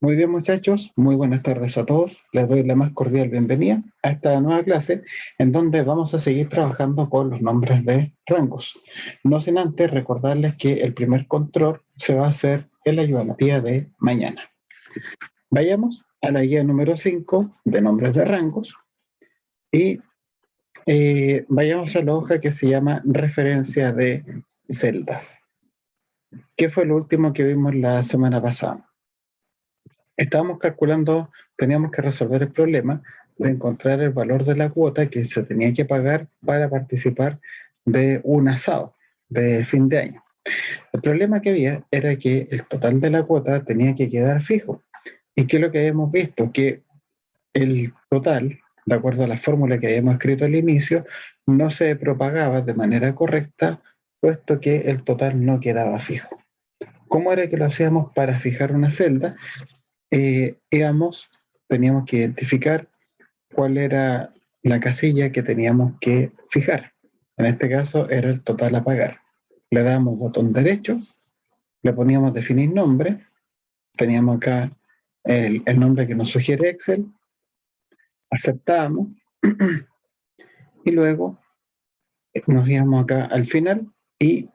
Muy bien, muchachos, muy buenas tardes a todos. Les doy la más cordial bienvenida a esta nueva clase en donde vamos a seguir trabajando con los nombres de rangos. No sin antes recordarles que el primer control se va a hacer en la ayudantías de mañana. Vayamos a la guía número 5 de nombres de rangos y vayamos a la hoja que se llama referencia de celdas. ¿Qué fue lo último que vimos la semana pasada? Estábamos calculando, teníamos que resolver el problema de encontrar el valor de la cuota que se tenía que pagar para participar de un asado de fin de año. El problema que había era que el total de la cuota tenía que quedar fijo. ¿Y qué es lo que habíamos visto? Que el total, de acuerdo a la fórmula que habíamos escrito al inicio, no se propagaba de manera correcta, puesto que el total no quedaba fijo. ¿Cómo era que lo hacíamos para fijar una celda? Teníamos que identificar cuál era la casilla que teníamos que fijar. En este caso era el total a pagar. Le damos botón derecho, le poníamos definir nombre, teníamos acá el nombre que nos sugiere Excel, aceptamos y luego nos íbamos acá al final y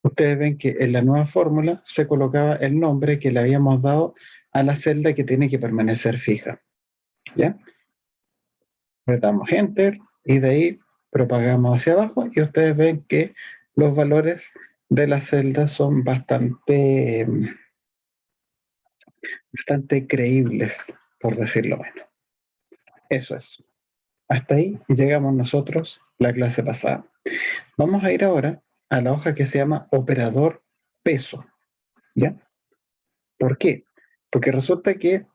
ustedes ven que en la nueva fórmula se colocaba el nombre que le habíamos dado a la celda que tiene que permanecer fija. ¿Ya? Apretamos Enter y de ahí propagamos hacia abajo y ustedes ven que los valores de las celdas son bastante creíbles, por decirlo menos. Eso es. Hasta ahí llegamos nosotros la clase pasada. Vamos a ir ahora a la hoja que se llama operador peso. ¿Ya? ¿Por qué? Porque resulta que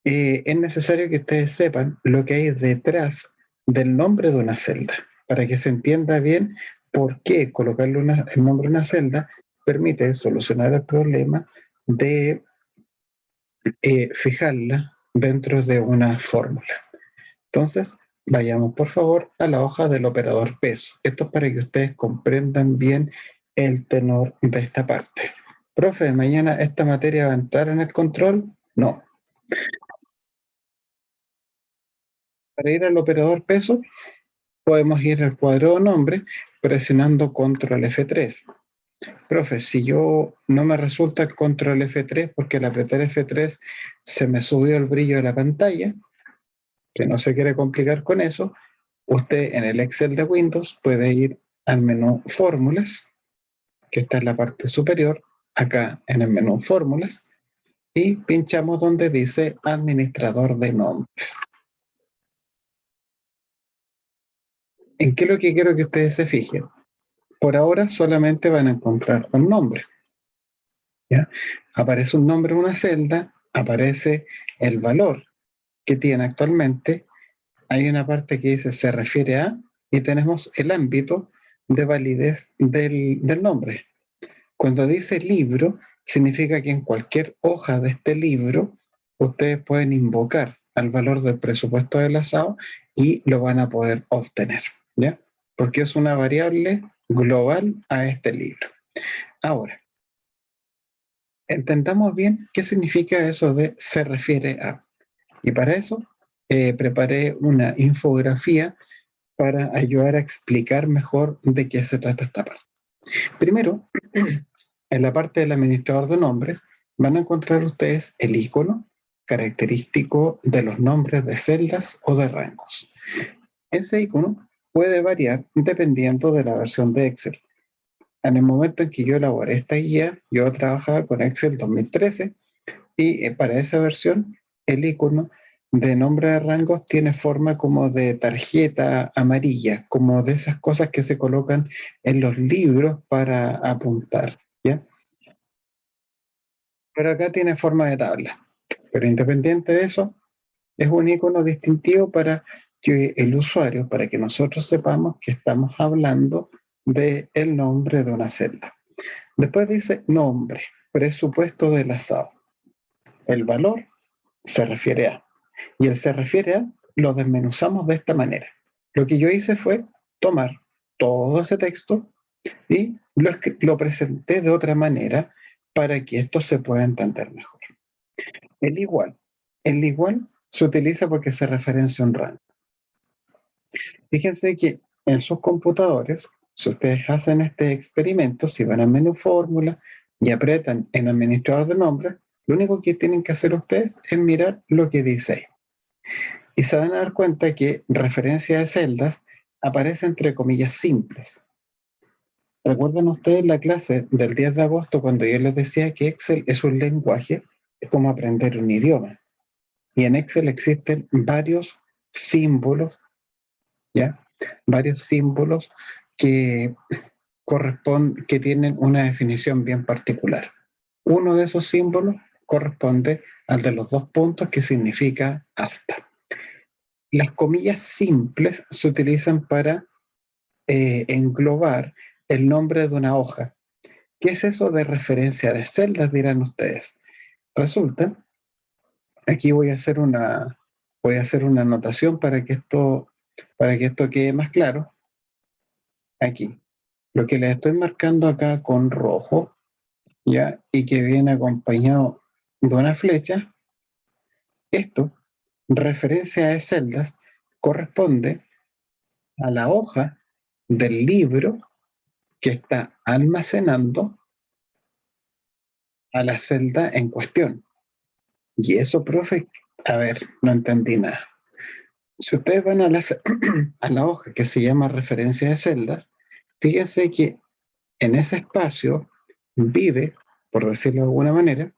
es necesario que ustedes sepan lo que hay detrás del nombre de una celda, para que se entienda bien por qué colocarle el nombre de una celda permite solucionar el problema de fijarla dentro de una fórmula. Entonces, vayamos por favor a la hoja del operador peso. Esto es para que ustedes comprendan bien el tenor de esta parte. Profe, ¿mañana esta materia va a entrar en el control? No. Para ir al operador peso, podemos ir al cuadro de nombre presionando control F3. Profe, si yo no me resulta control F3 porque al apretar F3 se me subió el brillo de la pantalla, que no se quiere complicar con eso, usted en el Excel de Windows puede ir al menú Fórmulas, que está en la parte superior, acá en el menú Fórmulas, y pinchamos donde dice Administrador de Nombres. ¿En qué es lo que quiero que ustedes se fijen? Por ahora solamente van a encontrar un nombre. ¿Ya? Aparece un nombre en una celda, aparece el valor que tiene actualmente, hay una parte que dice se refiere a, y tenemos el ámbito de validez del nombre. Cuando dice libro, significa que en cualquier hoja de este libro, ustedes pueden invocar al valor del presupuesto del asado y lo van a poder obtener, ¿ya? Porque es una variable global a este libro. Ahora, entendamos bien qué significa eso de se refiere a. Y para eso preparé una infografía para ayudar a explicar mejor de qué se trata esta parte. Primero, en la parte del administrador de nombres, van a encontrar ustedes el icono característico de los nombres de celdas o de rangos. Ese icono puede variar dependiendo de la versión de Excel. En el momento en que yo elaboré esta guía, yo trabajaba con Excel 2013 y para esa versión el icono de nombre de rangos tiene forma como de tarjeta amarilla, como de esas cosas que se colocan en los libros para apuntar, ¿ya? Pero acá tiene forma de tabla. Pero independiente de eso, es un icono distintivo para que el usuario, para que nosotros sepamos que estamos hablando del nombre de una celda. Después dice nombre, presupuesto del asado. El valor se refiere a. Y el se refiere a lo desmenuzamos de esta manera. Lo que yo hice fue tomar todo ese texto y lo presenté de otra manera para que esto se pueda entender mejor. El igual. El igual se utiliza porque se referencia a un rango. Fíjense que en sus computadores, si ustedes hacen este experimento, si van al menú fórmula y apretan en administrador de nombres, lo único que tienen que hacer ustedes es mirar lo que dice ahí. Y se van a dar cuenta que referencia de celdas aparece entre comillas simples. ¿Recuerdan ustedes la clase del 10 de agosto cuando yo les decía que Excel es un lenguaje? Es como aprender un idioma. Y en Excel existen varios símbolos, ¿ya? Varios símbolos que que tienen una definición bien particular. Uno de esos símbolos corresponde al de los 2 puntos, que significa hasta. Las comillas simples se utilizan para englobar el nombre de una hoja. ¿Qué es eso de referencia de celdas? Dirán ustedes. Resulta, aquí voy a hacer una anotación para que esto quede más claro. Aquí, lo que les estoy marcando acá con rojo, ¿ya? Y que viene acompañado de una flecha, esto, referencia de celdas, corresponde a la hoja del libro que está almacenando a la celda en cuestión. Y eso, profe, a ver, no entendí nada. Si ustedes van a a la hoja que se llama referencia de celdas, fíjense que en ese espacio vive, por decirlo de alguna manera,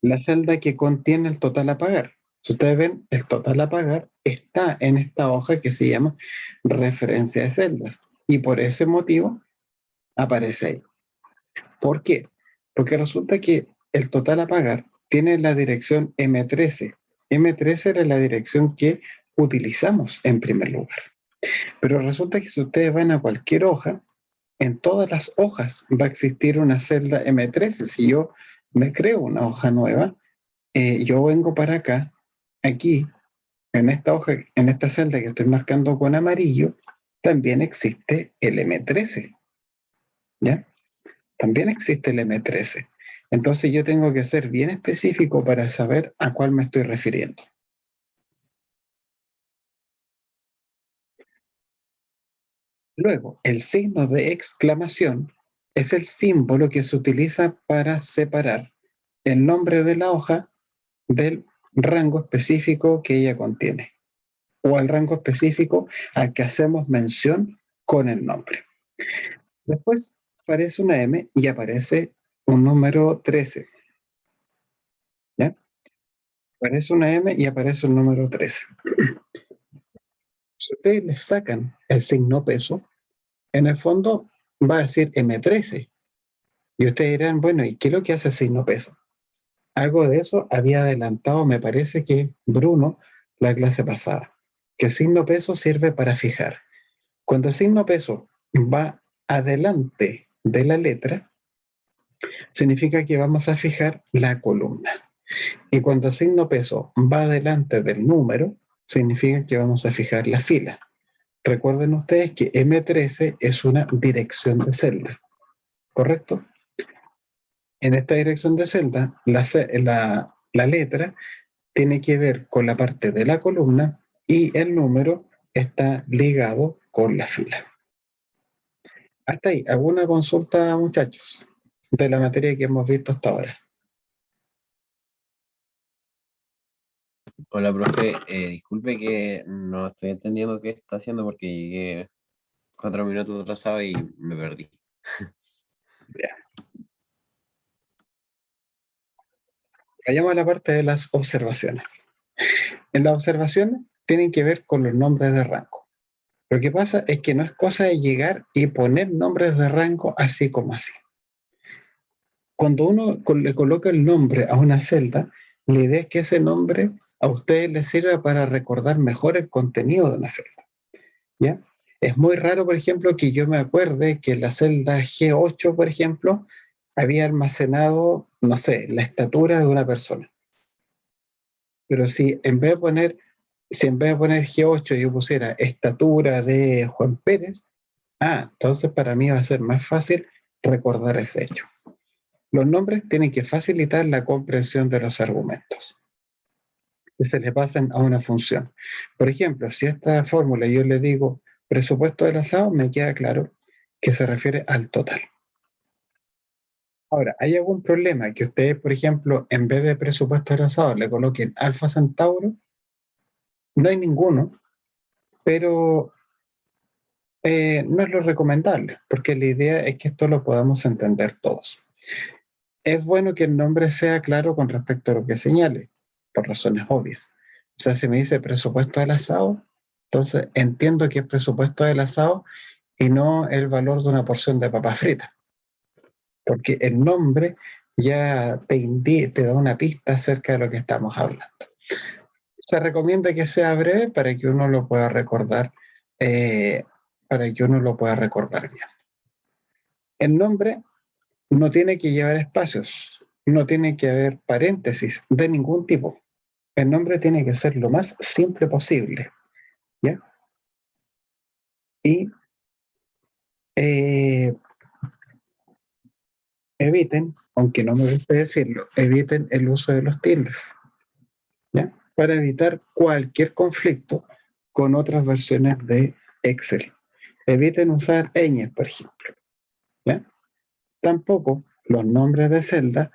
la celda que contiene el total a pagar. Si ustedes ven, el total a pagar está en esta hoja que se llama referencia de celdas. Y por ese motivo aparece ahí. ¿Por qué? Porque resulta que el total a pagar tiene la dirección M13. M13 era la dirección que utilizamos en primer lugar. Pero resulta que si ustedes van a cualquier hoja, en todas las hojas va a existir una celda M13. Si yo me creo una hoja nueva, yo vengo para acá, aquí, en esta hoja, en esta celda que estoy marcando con amarillo, también existe el M13, ¿ya? También existe el M13. Entonces yo tengo que ser bien específico para saber a cuál me estoy refiriendo. Luego, el signo de exclamación es el símbolo que se utiliza para separar el nombre de la hoja del rango específico que ella contiene, o al rango específico al que hacemos mención con el nombre. Después aparece una M y aparece un número 13. ¿Ya? Aparece una M y aparece un número 13. Si ustedes le sacan el signo peso, en el fondo va a decir M13. Y ustedes dirán, bueno, ¿y qué es lo que hace el signo peso? Algo de eso había adelantado, me parece que Bruno, la clase pasada, que el signo peso sirve para fijar. Cuando el signo peso va adelante de la letra, significa que vamos a fijar la columna. Y cuando el signo peso va adelante del número, significa que vamos a fijar la fila. Recuerden ustedes que M13 es una dirección de celda, ¿correcto? En esta dirección de celda, la letra tiene que ver con la parte de la columna y el número está ligado con la fila. Hasta ahí, ¿alguna consulta, muchachos, de la materia que hemos visto hasta ahora? Hola, profe. Disculpe que no estoy entendiendo qué está haciendo porque llegué 4 minutos atrasado y me perdí. Ya. Vayamos a la parte de las observaciones. En las observaciones tienen que ver con los nombres de rango. Lo que pasa es que no es cosa de llegar y poner nombres de rango así como así. Cuando uno le coloca el nombre a una celda, la idea es que ese nombre a ustedes les sirva para recordar mejor el contenido de una celda. ¿Ya? Es muy raro, por ejemplo, que yo me acuerde que la celda G8, por ejemplo, había almacenado, no sé, la estatura de una persona. Pero si en vez de poner G8 yo pusiera estatura de Juan Pérez, entonces para mí va a ser más fácil recordar ese hecho. Los nombres tienen que facilitar la comprensión de los argumentos que se le pasan a una función. Por ejemplo, si esta fórmula yo le digo presupuesto del asado, me queda claro que se refiere al total. Ahora, ¿hay algún problema que ustedes, por ejemplo, en vez de presupuesto del asado, le coloquen Alfa Centauro? No hay ninguno, pero no es lo recomendable, porque la idea es que esto lo podamos entender todos. Es bueno que el nombre sea claro con respecto a lo que señale, por razones obvias. O sea, si me dice presupuesto del asado, entonces entiendo que es presupuesto del asado y no el valor de una porción de papas fritas, porque el nombre ya te da una pista acerca de lo que estamos hablando. Se recomienda que sea breve para que uno lo pueda recordar, eh, bien. El nombre no tiene que llevar espacios, no tiene que haber paréntesis de ningún tipo. El nombre tiene que ser lo más simple posible, ¿ya? Y eh, eviten, aunque no me gusta decirlo, eviten el uso de los tildes, ¿ya? Para evitar cualquier conflicto con otras versiones de Excel. Eviten usar ñes, por ejemplo, ¿ya? Tampoco los nombres de celda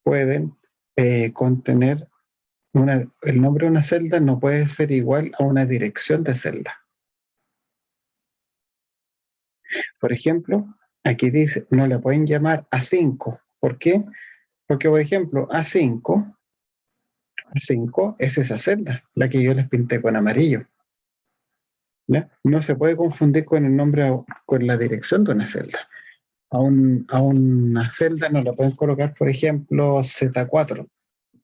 pueden contener el nombre de una celda no puede ser igual a una dirección de celda. Por ejemplo, aquí dice, no le pueden llamar A5. ¿Por qué? Porque, por ejemplo, A5 es esa celda, la que yo les pinté con amarillo. ¿Ya? No se puede confundir con el nombre, con la dirección de una celda. A una celda no le pueden colocar, por ejemplo, Z4,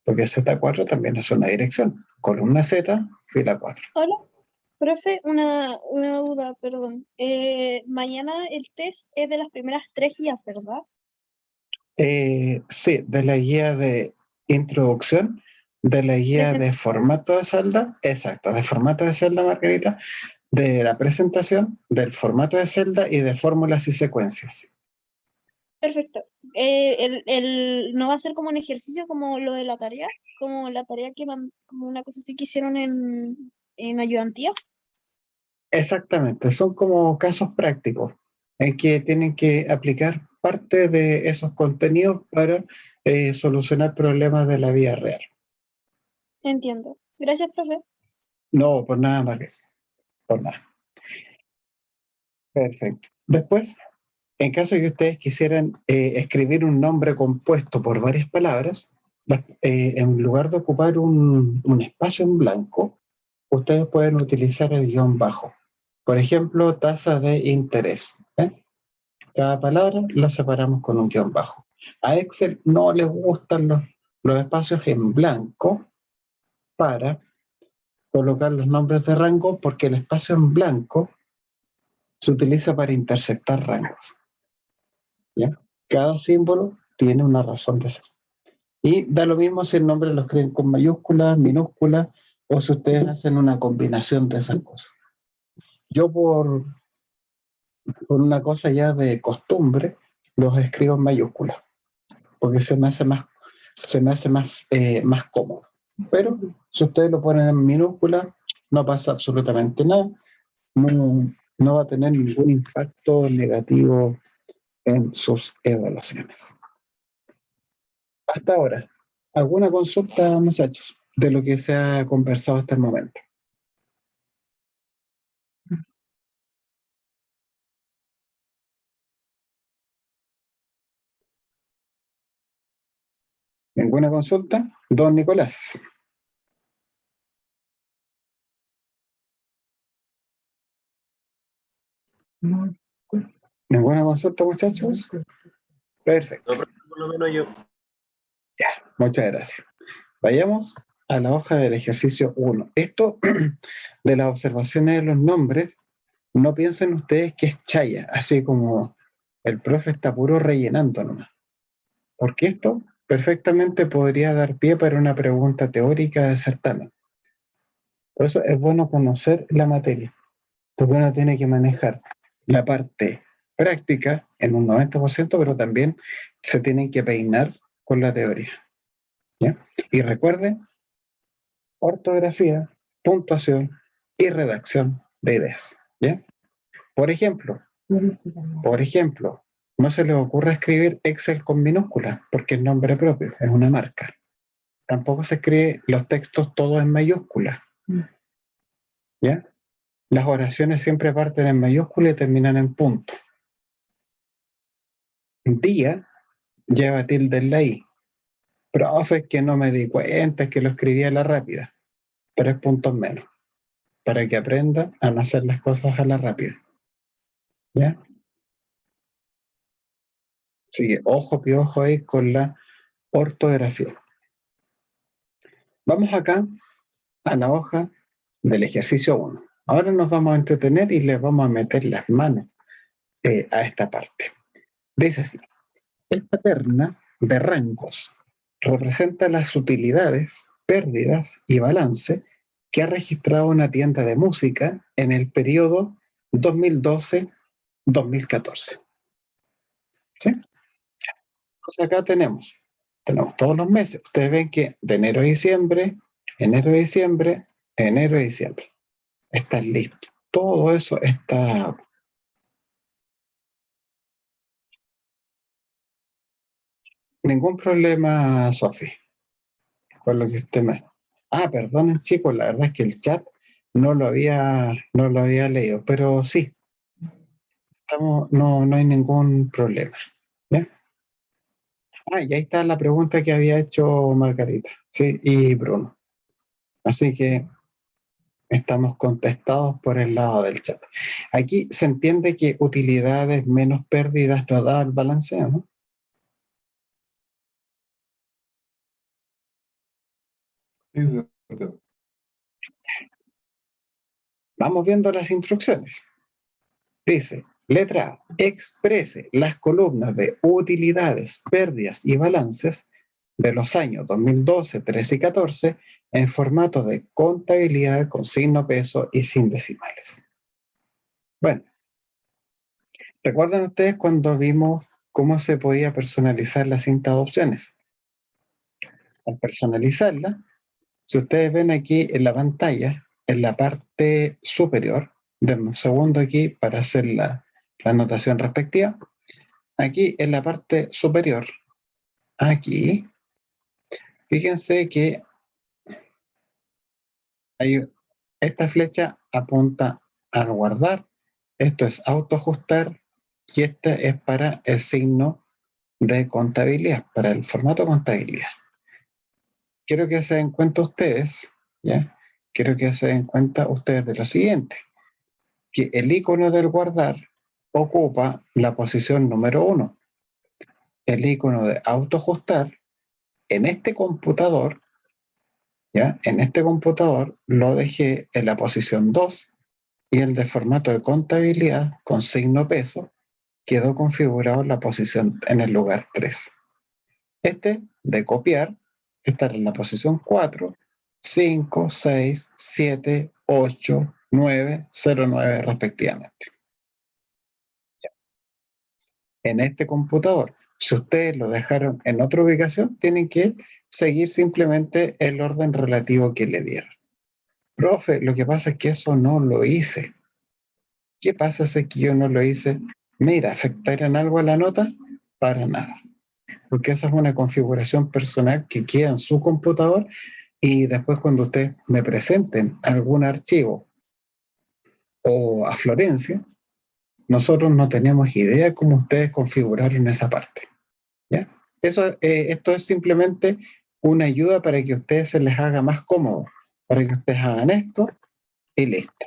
porque Z4 también es una dirección. Columna Z, fila 4. Hola, profe, una duda, perdón. Mañana el test es de las primeras 3 guías, ¿verdad? Sí, de la guía de introducción, de la guía de formato de celda, exacto, de formato de celda, Margarita, de la presentación, del formato de celda y de fórmulas y secuencias. Perfecto. ¿No va a ser como un ejercicio como lo de la tarea? Como la tarea como una cosa así que hicieron en ayudantía. Exactamente, son como casos prácticos en que tienen que aplicar parte de esos contenidos para solucionar problemas de la vida real. Entiendo. Gracias, profe. No, por nada más, por nada. Perfecto. Después, en caso de que ustedes quisieran escribir un nombre compuesto por varias palabras, en lugar de ocupar un espacio en blanco, ustedes pueden utilizar el guión bajo. Por ejemplo, tasa de interés. Cada palabra la separamos con un guión bajo. A Excel no les gustan los espacios en blanco para colocar los nombres de rango porque el espacio en blanco se utiliza para intersectar rangos. ¿Ya? Cada símbolo tiene una razón de ser. Y da lo mismo si el nombre lo escriben con mayúsculas, minúsculas, o si ustedes hacen una combinación de esas cosas. Yo por una cosa ya de costumbre, los escribo en mayúsculas, porque se me hace más cómodo. Pero si ustedes lo ponen en minúscula, no pasa absolutamente nada. No va a tener ningún impacto negativo en sus evaluaciones. Hasta ahora, ¿alguna consulta, muchachos, de lo que se ha conversado hasta el momento? ¿Ninguna consulta? Don Nicolás. ¿Ninguna consulta, muchachos? Perfecto. No, por lo menos yo. Ya, muchas gracias. Vayamos a la hoja del ejercicio 1. Esto de las observaciones de los nombres, no piensen ustedes que es chaya, así como el profe está puro rellenando nomás. Porque esto perfectamente podría dar pie para una pregunta teórica de certamen. Por eso es bueno conocer la materia, porque uno tiene que manejar la parte práctica en un 90%, pero también se tienen que peinar con la teoría. ¿Ya? Y recuerden, ortografía, puntuación y redacción de ideas. ¿Ya? Por ejemplo, no se les ocurre escribir Excel con minúsculas, porque es nombre propio, es una marca. Tampoco se escribe los textos todos en mayúsculas. ¿Ya? Las oraciones siempre parten en mayúscula y terminan en punto. Día lleva tilde en la I. Profe, es que no me di cuenta, es que lo escribí a la rápida. 3 puntos menos. Para que aprenda a no hacer las cosas a la rápida. ¿Ya? Así que ojo piojo ahí con la ortografía. Vamos acá a la hoja del ejercicio 1. Ahora nos vamos a entretener y les vamos a meter las manos a esta parte. Dice así: esta terna de rangos representa las utilidades, pérdidas y balance que ha registrado una tienda de música en el periodo 2012-2014. ¿Sí? Entonces acá tenemos todos los meses. Ustedes ven que de enero a diciembre, enero a diciembre, enero a diciembre. Está listo. Todo eso está. Ningún problema, Sofi, con lo que usted me. Ah, perdonen, chicos, la verdad es que el chat no lo había leído, pero sí, no hay ningún problema. ¿Ya? Ah, y ahí está la pregunta que había hecho Margarita, sí, y Bruno. Así que estamos contestados por el lado del chat. Aquí se entiende que utilidades menos pérdidas nos da el balanceo, ¿no? Sí. Vamos viendo las instrucciones. Dice, letra A, exprese las columnas de utilidades, pérdidas y balances de los años 2012, 13 y 14 en formato de contabilidad con signo peso y sin decimales. Bueno, ¿recuerdan ustedes cuando vimos cómo se podía personalizar la cinta de opciones? Al personalizarla, si ustedes ven aquí en la pantalla, en la parte superior, denme un segundo aquí para hacer la anotación respectiva. Aquí en la parte superior, aquí, fíjense que esta flecha apunta al guardar, esto es autoajustar y este es para el signo de contabilidad, para el formato contabilidad. Quiero que se den cuenta ustedes, ¿ya? Quiero que se den cuenta ustedes de lo siguiente, que el icono del guardar ocupa la posición número 1. El icono de autoajustar en este computador, ¿ya? En este computador lo dejé en la posición 2 y el de formato de contabilidad con signo peso quedó configurado en la posición en el lugar 3. Este de copiar estará en la posición 4, 5, 6, 7, 8, 9, 0, 9 respectivamente. En este computador, si ustedes lo dejaron en otra ubicación, tienen que seguir simplemente el orden relativo que le dieron. Profe, lo que pasa es que eso no lo hice. ¿Qué pasa si es que yo no lo hice? Mira, ¿afectar en algo a la nota? Para nada. Porque esa es una configuración personal que queda en su computador y después cuando ustedes me presenten algún archivo o a Florencia, nosotros no tenemos idea cómo ustedes configuraron esa parte. ¿Ya? Esto es simplemente una ayuda para que a ustedes se les haga más cómodo, para que ustedes hagan esto y listo.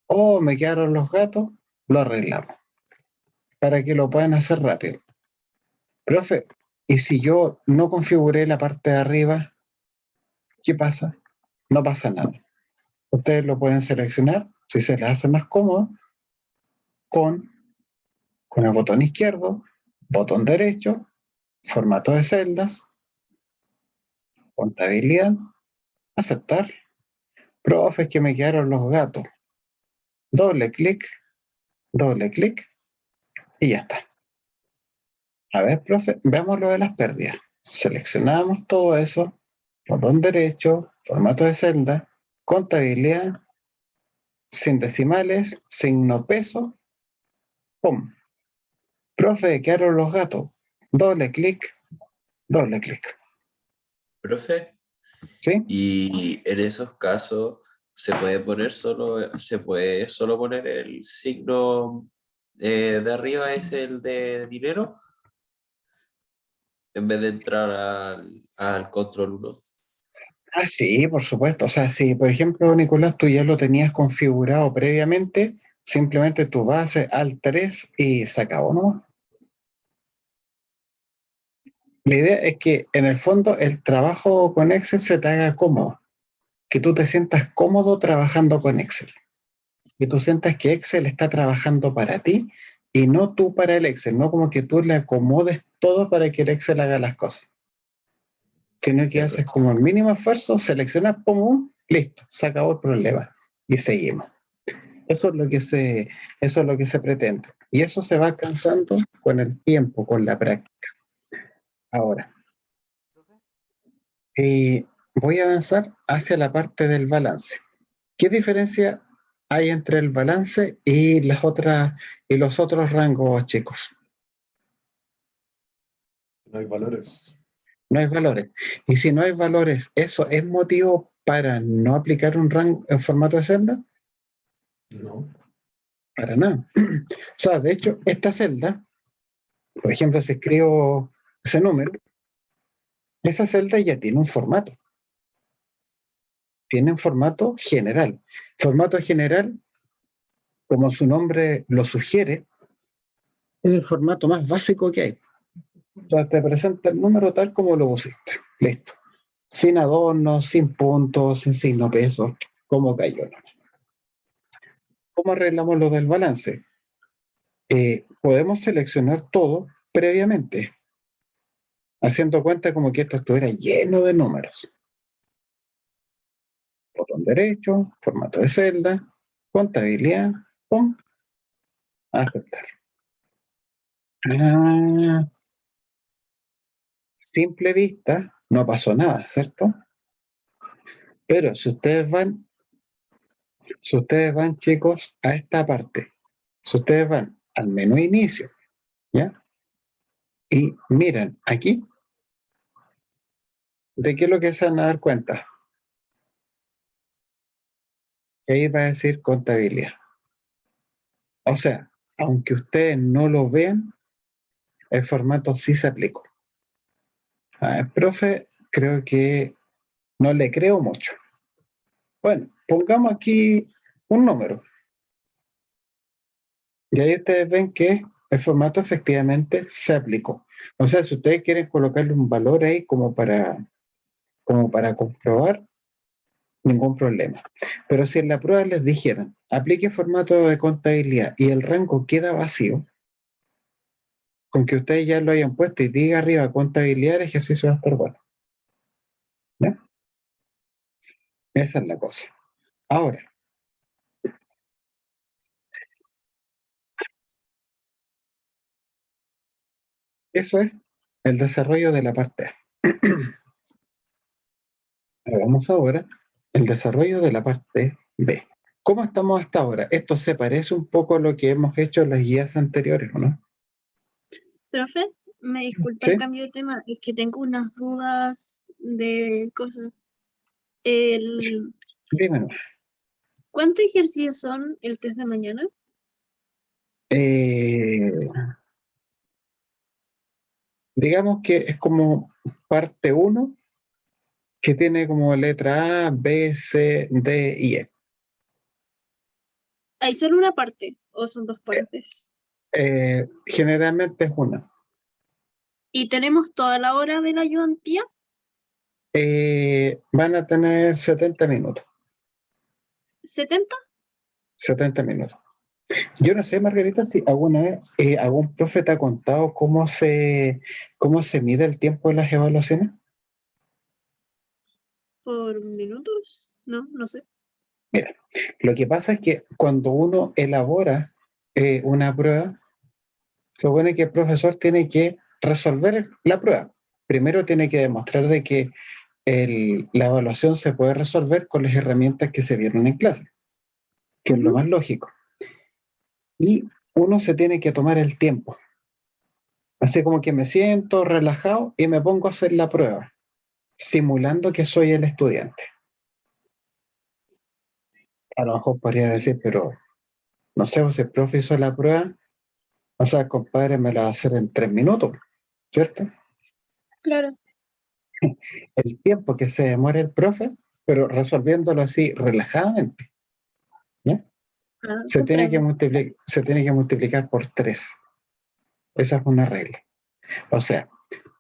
O me quedaron los gatos, lo arreglamos, para que lo puedan hacer rápido. Profe, ¿y si yo no configuré la parte de arriba, qué pasa? No pasa nada. Ustedes lo pueden seleccionar, si se les hace más cómodo, con el botón izquierdo, botón derecho, formato de celdas, contabilidad, aceptar. Profe, es que me quedaron los gatos. Doble clic y ya está. A ver, profe, veamos lo de las pérdidas. Seleccionamos todo eso, botón derecho, formato de celda, contabilidad, sin decimales, signo peso, ¡pum! Profe, quedaron los gatos. Doble clic, doble clic. Profe, ¿Sí? y en esos casos se puede solo poner el signo de arriba, es el de dinero, en vez de entrar al control uno. Ah, sí, por supuesto. O sea, si por ejemplo, Nicolás, tú ya lo tenías configurado previamente, simplemente tú vas al 3 y se acabó, ¿no? La idea es que en el fondo el trabajo con Excel se te haga cómodo, que tú te sientas cómodo trabajando con Excel, que tú sientas que Excel está trabajando para ti y no tú para el Excel, no como que tú le acomodes todo para que el Excel haga las cosas, sino que Ya, haces profe. como el mínimo esfuerzo, seleccionas, pum, listo, se acabó el problema y seguimos. Eso es lo que eso es lo que se pretende. Y eso se va alcanzando con el tiempo, con la práctica. Ahora, voy a avanzar hacia la parte del balance. ¿Qué diferencia hay entre el balance y los otros rangos, chicos? No hay valores. No hay valores. Y si no hay valores, ¿eso es motivo para no aplicar un rango en formato de celda? No. Para nada. O sea, de hecho, esta celda, por ejemplo, si escribo ese número, esa celda ya tiene un formato. Tiene un formato general. Formato general, como su nombre lo sugiere, es el formato más básico que hay. O sea, te presenta el número tal como lo pusiste. Listo. Sin adornos, sin puntos, sin signo peso, como cayó. ¿Cómo arreglamos lo del balance? Podemos seleccionar todo previamente, haciendo cuenta como que esto estuviera lleno de números. Botón derecho, formato de celda, contabilidad, pum, aceptar. Ah, simple vista, no pasó nada, ¿cierto? Pero si ustedes van, chicos, a esta parte, si ustedes van al menú inicio, ¿ya? Y miran aquí, ¿de qué es lo que se van a dar cuenta? Que ahí va a decir contabilidad. O sea, aunque ustedes no lo vean, el formato sí se aplicó. Profe, creo que no le creo mucho. Bueno, pongamos aquí un número. Y ahí ustedes ven que el formato efectivamente se aplicó. O sea, si ustedes quieren colocarle un valor ahí como para comprobar, ningún problema. Pero si en la prueba les dijeran, aplique formato de contabilidad y el rango queda vacío, con que ustedes ya lo hayan puesto y diga arriba contabilidad, el ejercicio va a estar bueno. ¿Ya? Esa es la cosa. Ahora, eso es el desarrollo de la parte A. Hagamos ahora el desarrollo de la parte B. ¿Cómo estamos hasta ahora? Esto se parece un poco a lo que hemos hecho en las guías anteriores, ¿o no? Profe, me disculpa el ¿Sí? cambio de tema, es que tengo unas dudas de cosas. El, Dímelo. ¿Cuántos ejercicios son el test de mañana? Eh, digamos que es como parte 1 que tiene como letra A, B, C, D y E. ¿Hay solo una parte o son dos partes? Generalmente es una. ¿Y tenemos toda la hora de la ayudantía? Van a tener 70 minutos. ¿70? 70 minutos. Yo no sé, Margarita, si alguna vez algún profe te ha contado cómo se mide el tiempo de las evaluaciones. ¿Por minutos? No, no sé. Mira, lo que pasa es que cuando uno elabora una prueba, se supone que el profesor tiene que resolver la prueba. Primero tiene que demostrar de que la evaluación se puede resolver con las herramientas que se vieron en clase, que es lo más lógico. Y uno se tiene que tomar el tiempo. Así como que me siento relajado y me pongo a hacer la prueba, simulando que soy el estudiante. A lo mejor podría decir, pero no sé, si el profe hizo la prueba, o sea, compadre, me la va a hacer en 3 minutos, ¿cierto? Claro. El tiempo que se demora el profe, pero resolviéndolo así relajadamente, ¿ya? Se tiene que multiplicar por 3. Esa es una regla. O sea,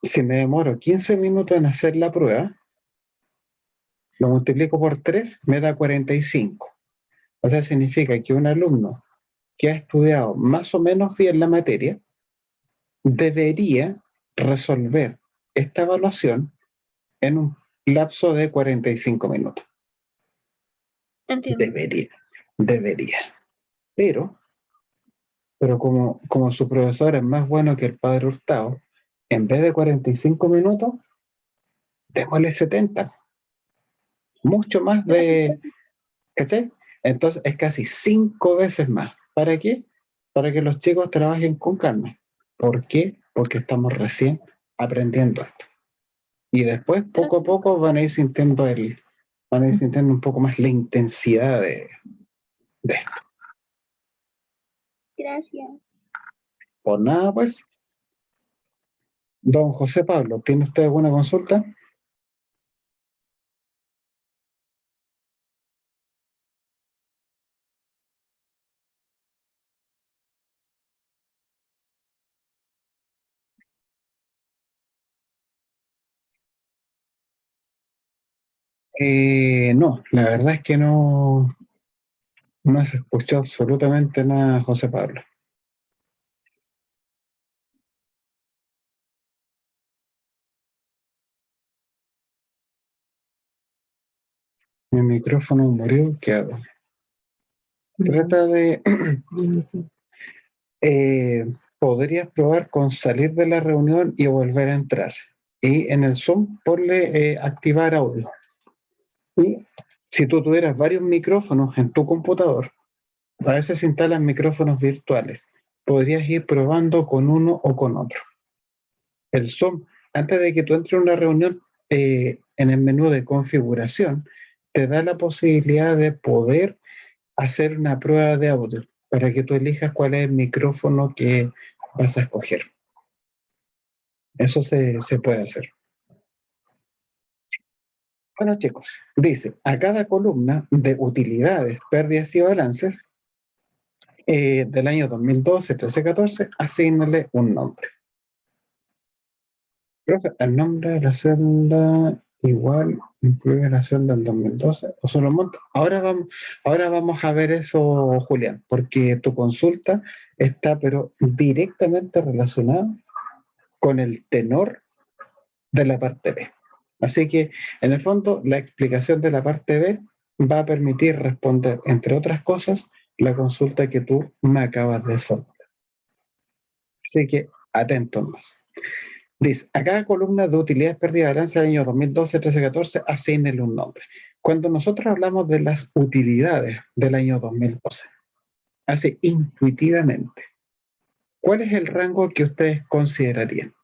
si me demoro 15 minutos en hacer la prueba, lo multiplico por 3, me da 45. O sea, significa que un alumno que ha estudiado más o menos bien la materia debería resolver esta evaluación en un lapso de 45 minutos. Entiendo. Debería. Pero como su profesor es más bueno que el padre Hurtado, en vez de 45 minutos, démosle 70. Mucho más de, ¿cachai? Entonces es casi 5 veces más. ¿Para qué? Para que los chicos trabajen con calma. ¿Por qué? Porque estamos recién aprendiendo esto. Y después, poco a poco, van a ir sintiendo un poco más la intensidad de esto. Gracias. Por nada, pues. Don José Pablo, ¿tiene usted alguna consulta? No, la verdad es que no se escuchó absolutamente nada, José Pablo. Mi micrófono murió, ¿qué hago? Trata de... podrías probar con salir de la reunión y volver a entrar. Y en el Zoom ponle activar audio. Y si tú tuvieras varios micrófonos en tu computador, a veces se instalan micrófonos virtuales. Podrías ir probando con uno o con otro. El Zoom, antes de que tú entres a una reunión, en el menú de configuración, te da la posibilidad de poder hacer una prueba de audio para que tú elijas cuál es el micrófono que vas a escoger. Eso se puede hacer. Bueno, chicos, dice, a cada columna de utilidades, pérdidas y balances del año 2012, 13, 14, asígnale un nombre. El nombre de la celda igual incluye la celda del 2012 o solo monta. Ahora vamos a ver eso, Julián, porque tu consulta está pero directamente relacionada con el tenor de la parte B. Así que, en el fondo, la explicación de la parte B va a permitir responder, entre otras cosas, la consulta que tú me acabas de formular. Así que, atentos más. Dice, a cada columna de utilidades, pérdidas y balance del año 2012, 13, 14, asígnele un nombre. Cuando nosotros hablamos de las utilidades del año 2012, así intuitivamente, ¿cuál es el rango que ustedes considerarían?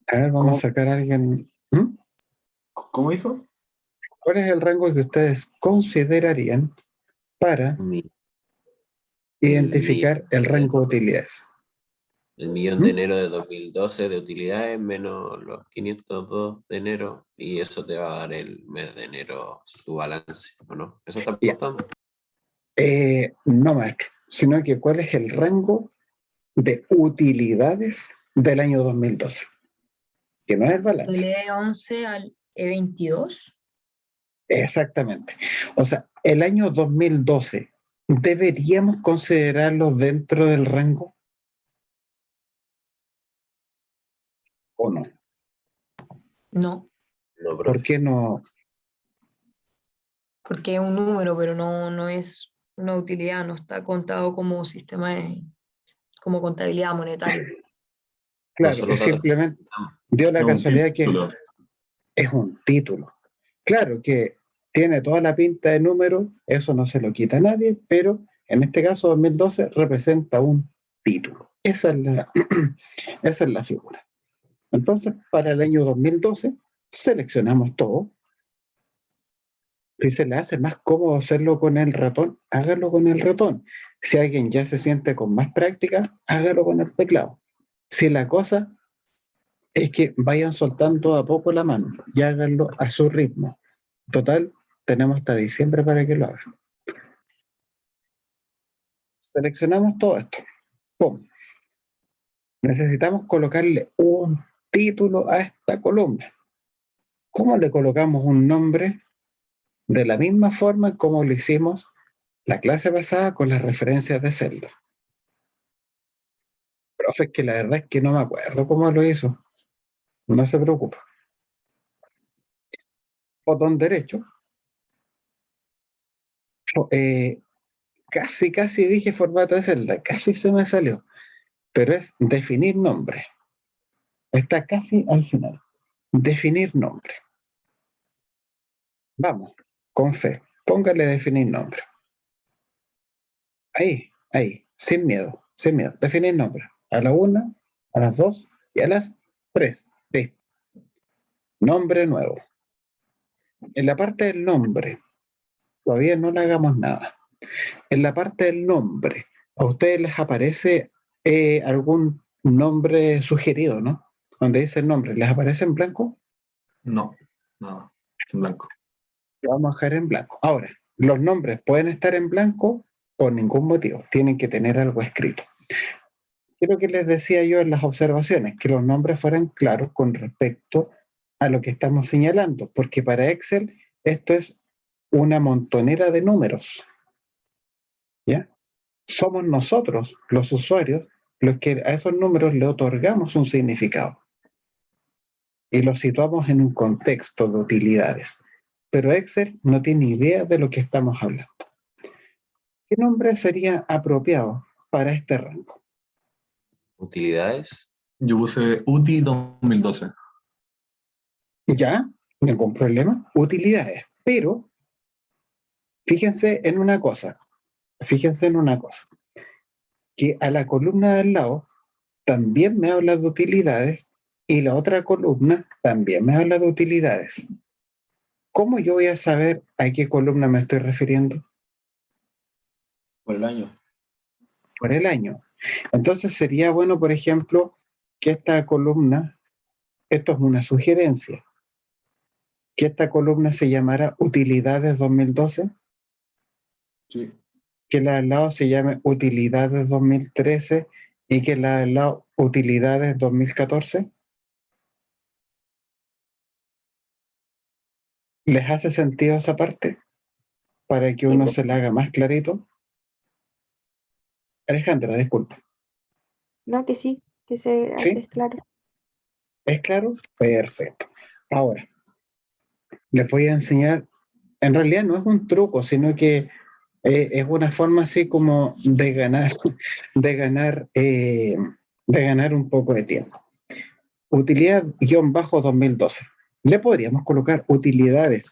A ver, vamos a sacar a alguien. ¿Cómo dijo? ¿Cuál es el rango que ustedes considerarían para identificar el rango de utilidades? El millón de enero de 2012 de utilidades menos los 502 de enero, y eso te va a dar el mes de enero su balance, ¿o no? ¿Eso está Yeah. apuntando? No, maestro, sino que cuál es el rango de utilidades del año 2012, que no es el balance. Del E11 al E22. Exactamente. O sea, el año 2012, ¿deberíamos considerarlo dentro del rango o no? No, No, ¿Por profe. qué no? porque es un número, pero no es una utilidad, no está contado como sistema como contabilidad monetaria. Claro, solo es datos. simplemente dio la Es un casualidad que título. es un título. Claro que tiene toda la pinta de número, eso no se lo quita a nadie, pero en este caso 2012 representa un título. Esa es la figura. Entonces, para el año 2012, seleccionamos todo. Si se le hace más cómodo hacerlo con el ratón, hágalo con el ratón. Si alguien ya se siente con más práctica, hágalo con el teclado. Si la cosa es que vayan soltando a poco la mano y háganlo a su ritmo. Total, tenemos hasta diciembre para que lo hagan. Seleccionamos todo esto. ¡Pum! Necesitamos colocarle un título a esta columna. ¿Cómo le colocamos un nombre? De la misma forma como lo hicimos la clase pasada con las referencias de celda. Profe, es que la verdad es que no me acuerdo cómo lo hizo. No se preocupe. Botón derecho. Eh, casi dije formato de celda. Casi se me salió. Pero es definir nombre. Está casi al final. Definir nombre. Vamos, con fe. Póngale definir nombre. Ahí, sin miedo, sin miedo. Definir nombre. A la 1, a las 2 y a las 3. Listo. Nombre nuevo. En la parte del nombre, todavía no le hagamos nada. En la parte del nombre, a ustedes les aparece algún nombre sugerido, ¿no? Donde dice el nombre, ¿les aparece en blanco? No, nada, en blanco. Lo vamos a dejar en blanco. Ahora, los nombres pueden estar en blanco por ningún motivo, tienen que tener algo escrito. ¿Qué es lo que les decía yo en las observaciones? Que los nombres fueran claros con respecto a lo que estamos señalando, porque para Excel esto es una montonera de números, ¿ya? Somos nosotros, los usuarios, los que a esos números le otorgamos un significado y los situamos en un contexto de utilidades. Pero Excel no tiene idea de lo que estamos hablando. ¿Qué nombre sería apropiado para este rango? Utilidades. Yo puse UTI 2012. Ya, ningún problema. Utilidades. Pero fíjense en una cosa, que a la columna de al lado también me habla de utilidades y la otra columna también me habla de utilidades. ¿Cómo yo voy a saber a qué columna me estoy refiriendo? Por el año. Por el año. Entonces sería bueno, por ejemplo, que esta columna, esto es una sugerencia, que esta columna se llamara Utilidades 2012, Sí. que la de al lado se llame Utilidades 2013 y que la de al lado Utilidades 2014. ¿Les hace sentido esa parte? Para que Sí, uno po. se la haga más clarito. Alejandra, disculpa. No, que sí, que se hace ¿Sí? claro. ¿Es claro? Perfecto. Ahora, les voy a enseñar, en realidad no es un truco, sino que es una forma así como de ganar, de ganar, de ganar un poco de tiempo. Utilidad-2012. Le podríamos colocar utilidades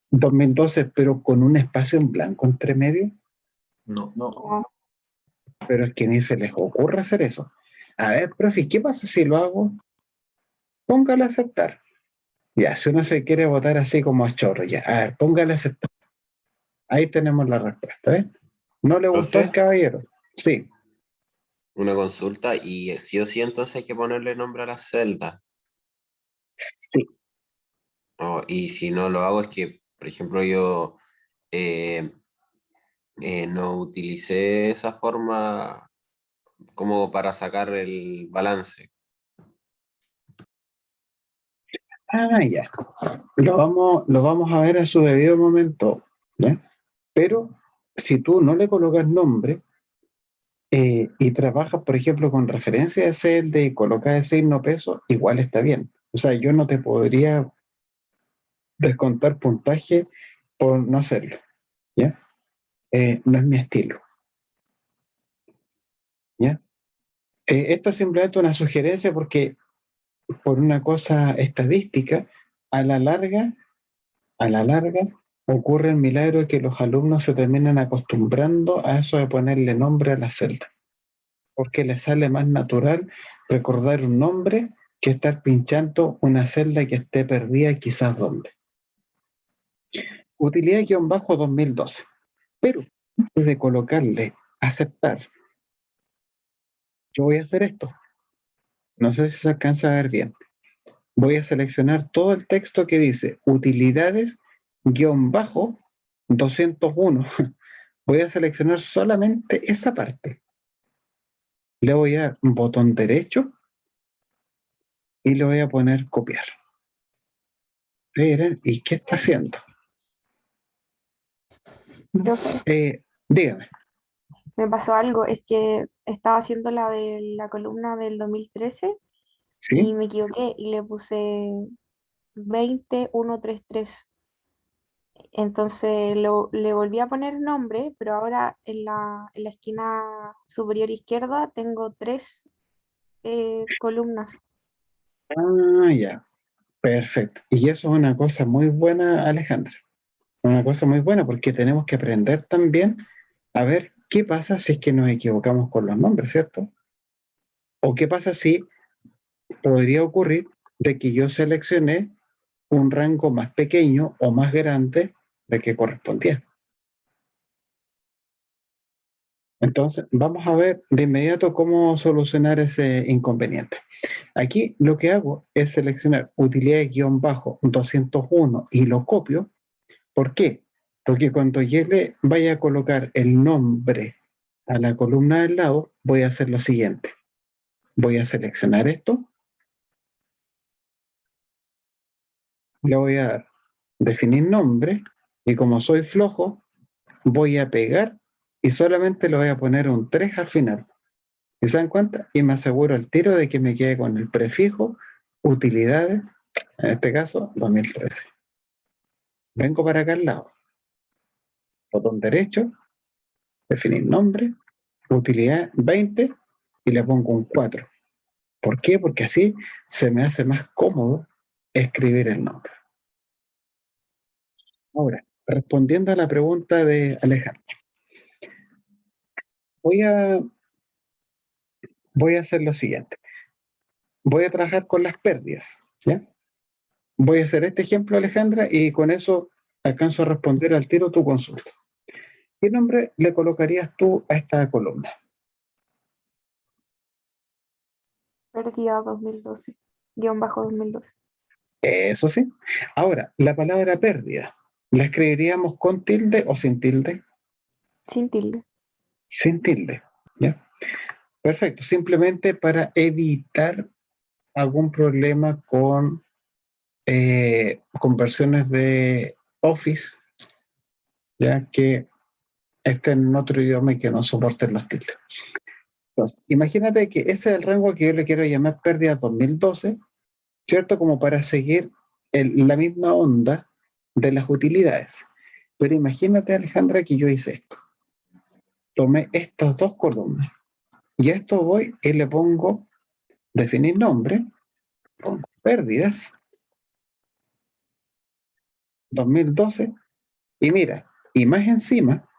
2012, pero con un espacio en blanco entre medio, No. No, pero es que ni se les ocurre hacer eso. A ver, profe, ¿qué pasa si lo hago? Póngale a aceptar. Ya, si uno se quiere votar así como a chorro, ya, a ver, póngale a aceptar. Ahí tenemos la respuesta, ¿eh? ¿No le gustó Profe, al caballero? Sí, una consulta y sí o sí entonces hay que ponerle nombre a la celda. sí. Y si no lo hago es que, por ejemplo, yo eh, no utilicé esa forma como para sacar el balance. Ah, ya. Lo vamos a ver a su debido momento, ¿ya? Pero si tú no le colocas nombre y trabajas, por ejemplo, con referencia de celda y colocas el signo peso, igual está bien. O sea, yo no te podría descontar puntaje por no hacerlo, ¿ya? no es mi estilo. ¿Ya? Esto es simplemente una sugerencia porque por una cosa estadística, a la larga, a la larga, ocurre el milagro de que los alumnos se terminan acostumbrando a eso de ponerle nombre a la celda, porque les sale más natural recordar un nombre que estar pinchando una celda que esté perdida quizás donde. Utilidad-2012. Pero antes de colocarle aceptar, yo voy a hacer esto. No sé si se alcanza a ver bien. Voy a seleccionar todo el texto que dice utilidades-201. Voy a seleccionar solamente esa parte. Le voy a dar un botón derecho y le voy a poner copiar. Miren, ¿y qué está haciendo? Dígame. Me pasó algo, es que estaba haciendo la de la columna del 2013 ¿Sí? y me equivoqué y le puse 20133. Entonces le volví a poner nombre, pero ahora en la esquina superior izquierda tengo 3 columnas. Ah, ya. Perfecto. Y eso es una cosa muy buena, Alejandra. Una cosa muy buena porque tenemos que aprender también a ver qué pasa si es que nos equivocamos con los nombres, ¿cierto? O qué pasa si podría ocurrir de que yo seleccioné un rango más pequeño o más grande de que correspondía. Entonces, vamos a ver de inmediato cómo solucionar ese inconveniente. Aquí lo que hago es seleccionar utilidades-201 y lo copio. ¿Por qué? Porque cuando yo le vaya a colocar el nombre a la columna del lado, voy a hacer lo siguiente. Voy a seleccionar esto, le voy a dar definir nombre y como soy flojo, voy a pegar y solamente le voy a poner un 3 al final. ¿Y se dan cuenta? Y me aseguro el tiro de que me quede con el prefijo utilidades, en este caso 2013. Vengo para acá al lado. Botón derecho, definir nombre, utilidad 20 y le pongo un 4. ¿Por qué? Porque así se me hace más cómodo escribir el nombre. Ahora, respondiendo a la pregunta de Alejandro, voy a hacer lo siguiente. Voy a trabajar con las pérdidas, ¿ya? Voy a hacer este ejemplo, Alejandra, y con eso alcanzo a responder al tiro tu consulta. ¿Qué nombre le colocarías tú a esta columna? Pérdida 2012, -2012. Eso sí. Ahora, la palabra pérdida, ¿la escribiríamos con tilde o sin tilde? Sin tilde. Sin tilde, ¿ya? Perfecto, simplemente para evitar algún problema con versiones de Office, ya que estén en otro idioma y que no soporten los tildes. Entonces, imagínate que ese es el rango que yo le quiero llamar pérdida 2012, ¿cierto? Como para seguir la misma onda de las utilidades. Pero imagínate, Alejandra, que yo hice esto. Tomé estas dos columnas y a esto voy y le pongo definir nombre, pongo pérdidas 2012 y mira, y más encima,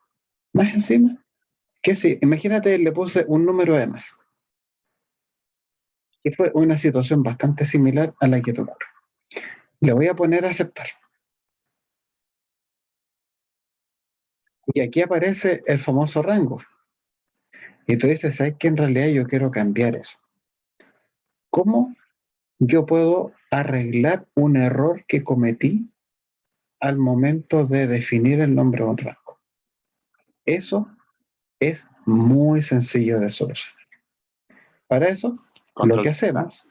que si, imagínate, le puse un número de más. Y fue una situación bastante similar a la que te ocurre. Le voy a poner a aceptar. Y aquí aparece el famoso rango. Y tú dices, ¿sabes qué? En realidad yo quiero cambiar eso. ¿Cómo yo puedo arreglar un error que cometí al momento de definir el nombre de un rango? Eso es muy sencillo de solucionar. Para eso, lo que hacemos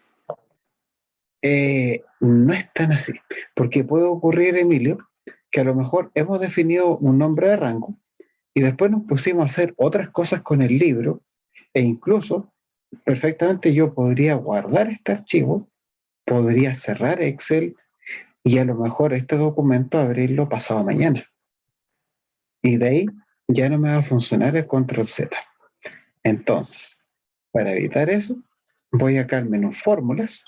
no es tan así, porque puede ocurrir, Emilio, que a lo mejor hemos definido un nombre de rango y después nos pusimos a hacer otras cosas con el libro e incluso perfectamente yo podría guardar este archivo, podría cerrar Excel y a lo mejor este documento abrirlo pasado mañana. Y de ahí ya no me va a funcionar el control Z. Entonces, para evitar eso, voy acá al menú Fórmulas,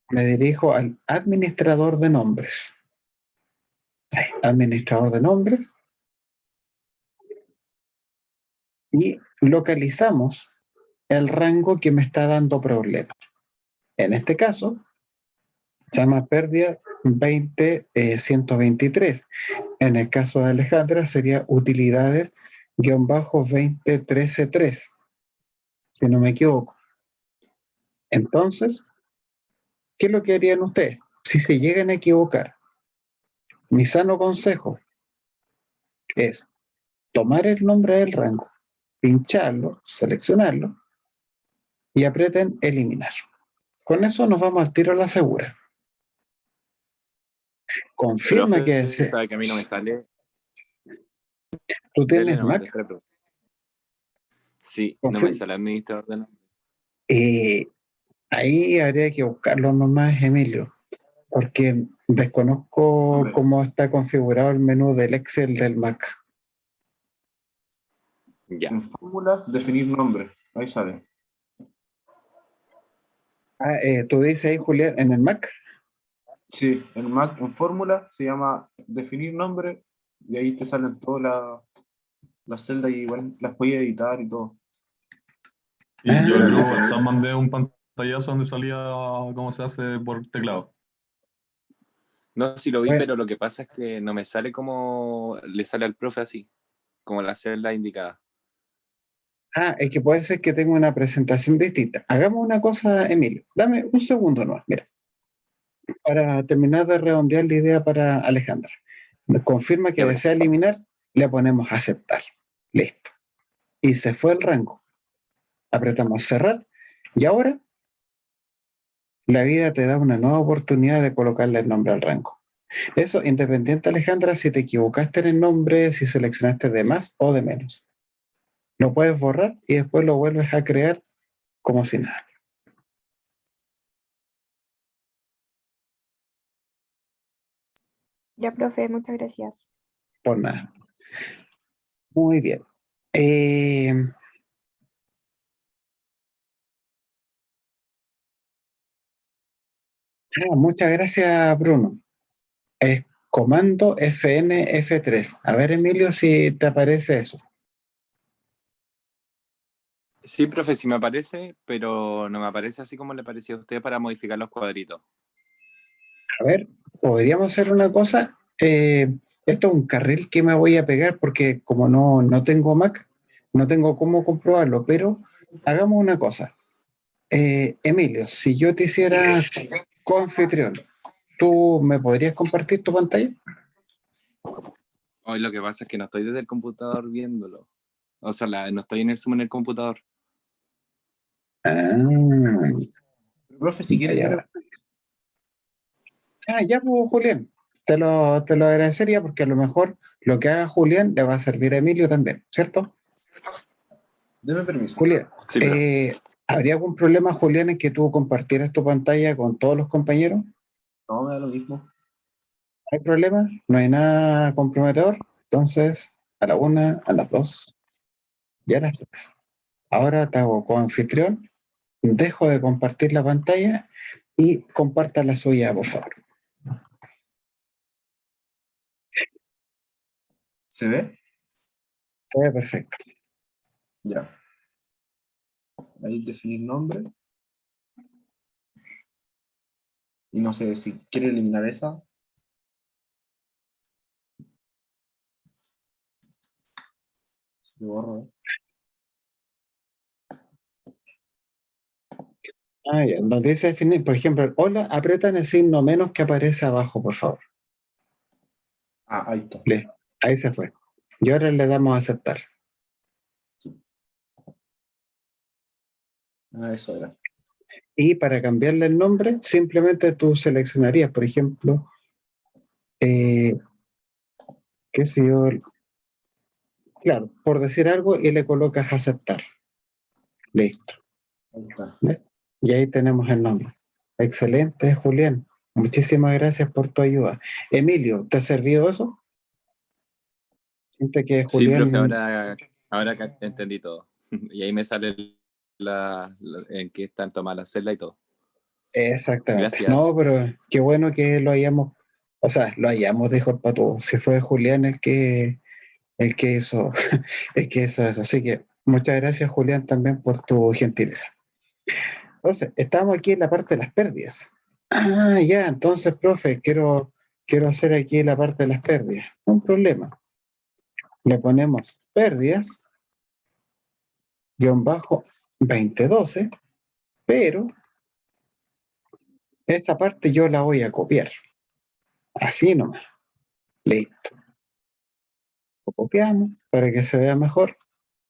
me dirijo al administrador de nombres. Ahí, administrador de nombres, y localizamos el rango que me está dando problema. En este caso, se llama pérdida 123. En el caso de Alejandra sería utilidades-20133, si no me equivoco. Entonces, ¿qué es lo que harían ustedes? Si se llegan a equivocar, mi sano consejo es tomar el nombre del rango, pincharlo, seleccionarlo y aprieten eliminar. Con eso nos vamos al tiro a la segura. Confirma que Profe, sabe que a mí no me sale. tú Dele tienes nomás, Mac. déjale, profe. Sí, no me sale administrador de nombre. Ahí habría que buscarlo nomás, Emilio, porque desconozco Hombre. cómo está configurado el menú del Excel del Mac. Ya. En fórmulas, definir nombre. Ahí sale. Tú dices ahí, Julián, en el Mac. Sí, en Mac, en fórmula, se llama definir nombre y ahí te salen todas las celdas y igual las puedes editar y todo. Ah, Ah, Yo al grupo ya. WhatsApp mandé un pantallazo donde salía cómo se hace por teclado. No, sí lo vi, Bueno. pero lo que pasa es que no me sale como le sale al profe así, como la celda indicada. Es que puede ser que tenga una presentación distinta. Hagamos una cosa, Emilio. Dame un segundo nomás, mira. Para terminar de redondear la idea para Alejandra. Confirma que Ya, desea eliminar, le ponemos aceptar. Listo. Y se fue el rango. Apretamos cerrar. Y ahora la vida te da una nueva oportunidad de colocarle el nombre al rango. Eso independiente, Alejandra, si te equivocaste en el nombre, si seleccionaste de más o de menos. Lo puedes borrar y después lo vuelves a crear como si nada. Ya, profe, muchas gracias. Por nada. Muy bien. Muchas gracias, Bruno. Es comando FNF3. A ver, Emilio, si te aparece eso. sí, profe, sí me aparece, pero no me aparece así como le parecía a usted para modificar los cuadritos. A ver, podríamos hacer una cosa. Esto es un carril que me voy a pegar porque como no tengo Mac, no tengo cómo comprobarlo, pero hagamos una cosa. Emilio, si yo te hiciera coanfitrión, ¿tú me podrías compartir tu pantalla? Hoy lo que pasa es que no estoy desde el computador viéndolo. O sea, no estoy en el Zoom en el computador. Ah, Profe, si ya, quieres, ya. Ya, pues, Julián. Te lo agradecería porque a lo mejor lo que haga Julián le va a servir a Emilio también, ¿cierto? deme permiso. Julián, Sí, profe. ¿habría algún problema, Julián, en que tú compartieras tu pantalla con todos los compañeros? No, me da lo mismo. ¿No hay problema? ¿No hay nada comprometedor? Entonces, a la 1, a las 2 y a las 3. Ahora te hago coanfitrión, dejo de compartir la pantalla y comparta la suya, por favor. ¿Se ve? Se ve perfecto. Ya. Ahí definir nombre. Y no sé si quiere eliminar esa. Lo borro, ¿eh? Ya. Donde dice definir, por ejemplo, el hola, apretan el signo menos que aparece abajo, por favor. Ahí está. Ahí se fue. Y ahora le damos a aceptar. Eso era. Y para cambiarle el nombre, simplemente tú seleccionarías, por ejemplo, qué sé yo, claro, por decir algo, y le colocas aceptar. Listo. Ahí está. ¿Ves? Y ahí tenemos el nombre. Excelente, Julián. Muchísimas gracias por tu ayuda. Emilio, ¿te ha servido eso? Siente que Sí, Julián, profe, ahora entendí todo. Y ahí me sale en qué están tomadas las celdas y todo. exactamente. Gracias. No, pero qué bueno que lo hayamos, o sea, lo hayamos, dijo el pato. Si fue Julián el que hizo, el que hizo eso. Así que muchas gracias, Julián, también por tu gentileza. Entonces, estamos aquí en la parte de las pérdidas. Ah, ya, entonces, profe, quiero hacer aquí la parte de las pérdidas. No hay un problema. Le ponemos pérdidas, guión bajo 2012, pero esa parte yo la voy a copiar. Así nomás. Listo. Lo copiamos para que se vea mejor.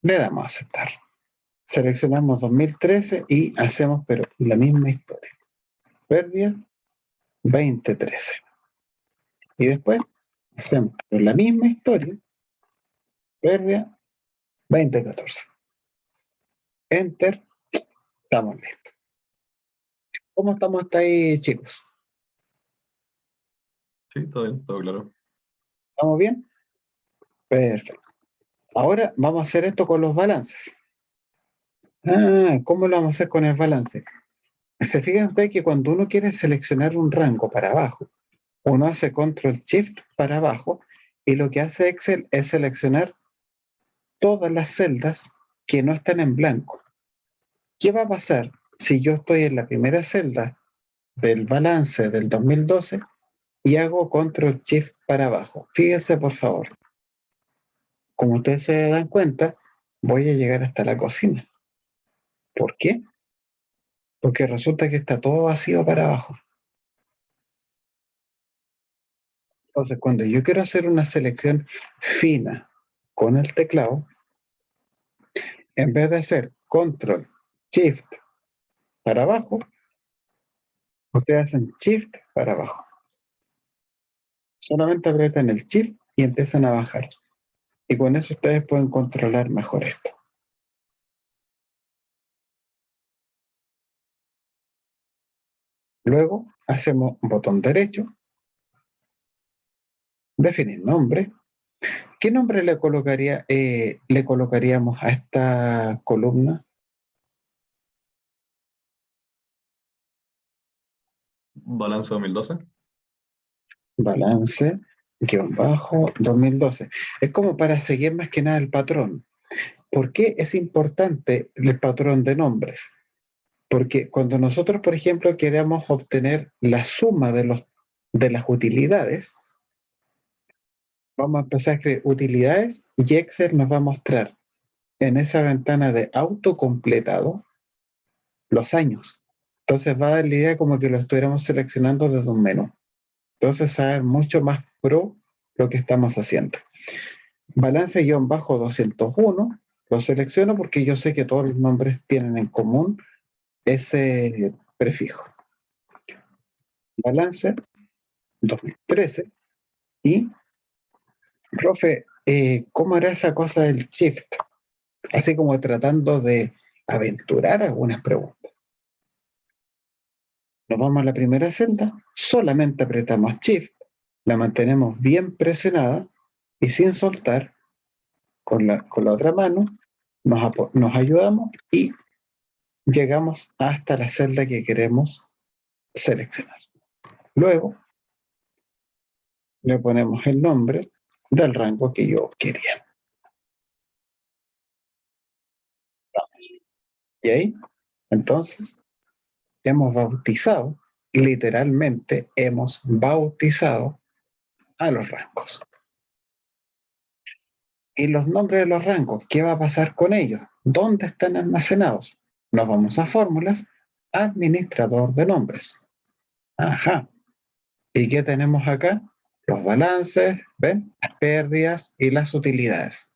Le damos a aceptar. Seleccionamos 2013 y hacemos, pero la misma historia. Pérdida 2013. Y después hacemos pero la misma historia. Pérdida 2014. Enter. Estamos listos. ¿Cómo estamos hasta ahí, chicos? Sí, todo bien, todo claro. ¿Estamos bien? Perfecto. Ahora vamos a hacer esto con los balances. Ah, ¿cómo lo vamos a hacer con el balance? Se fijan ustedes que cuando uno quiere seleccionar un rango para abajo, uno hace Control Shift para abajo y lo que hace Excel es seleccionar todas las celdas que no están en blanco. ¿Qué va a pasar si yo estoy en la primera celda del balance del 2012 y hago Control Shift para abajo? Fíjense, por favor. Como ustedes se dan cuenta, voy a llegar hasta la cocina. ¿Por qué? Porque resulta que está todo vacío para abajo. Entonces, cuando yo quiero hacer una selección fina con el teclado, en vez de hacer Control Shift para abajo, ustedes hacen Shift para abajo. Solamente aprietan el Shift y empiezan a bajar. Y con eso ustedes pueden controlar mejor esto. Luego hacemos botón derecho, definir nombre. ¿Qué nombre le colocaríamos a esta columna? Balance 2012. Balance, guión bajo, 2012. Es como para seguir más que nada el patrón. ¿Por qué es importante el patrón de nombres? Porque cuando nosotros, por ejemplo, queremos obtener la suma de las utilidades, vamos a empezar a escribir utilidades y Excel nos va a mostrar en esa ventana de autocompletado los años. Entonces va a dar la idea como que lo estuviéramos seleccionando desde un menú. Entonces saber mucho más pro lo que estamos haciendo. Balance-201 lo selecciono porque yo sé que todos los nombres tienen en común ese prefijo. Balance 2013 y, profe, ¿cómo era esa cosa del shift? Así como tratando de aventurar algunas preguntas. Nos vamos a la primera celda, solamente apretamos shift, la mantenemos bien presionada y sin soltar con la otra mano nos ayudamos y llegamos hasta la celda que queremos seleccionar. Luego le ponemos el nombre del rango que yo quería. Y ahí, entonces, hemos bautizado, literalmente hemos bautizado a los rangos. Y los nombres de los rangos, ¿qué va a pasar con ellos? ¿Dónde están almacenados? Nos vamos a fórmulas, administrador de nombres. Ajá. ¿Y qué tenemos acá? Los balances, ¿ven? Las pérdidas y las utilidades.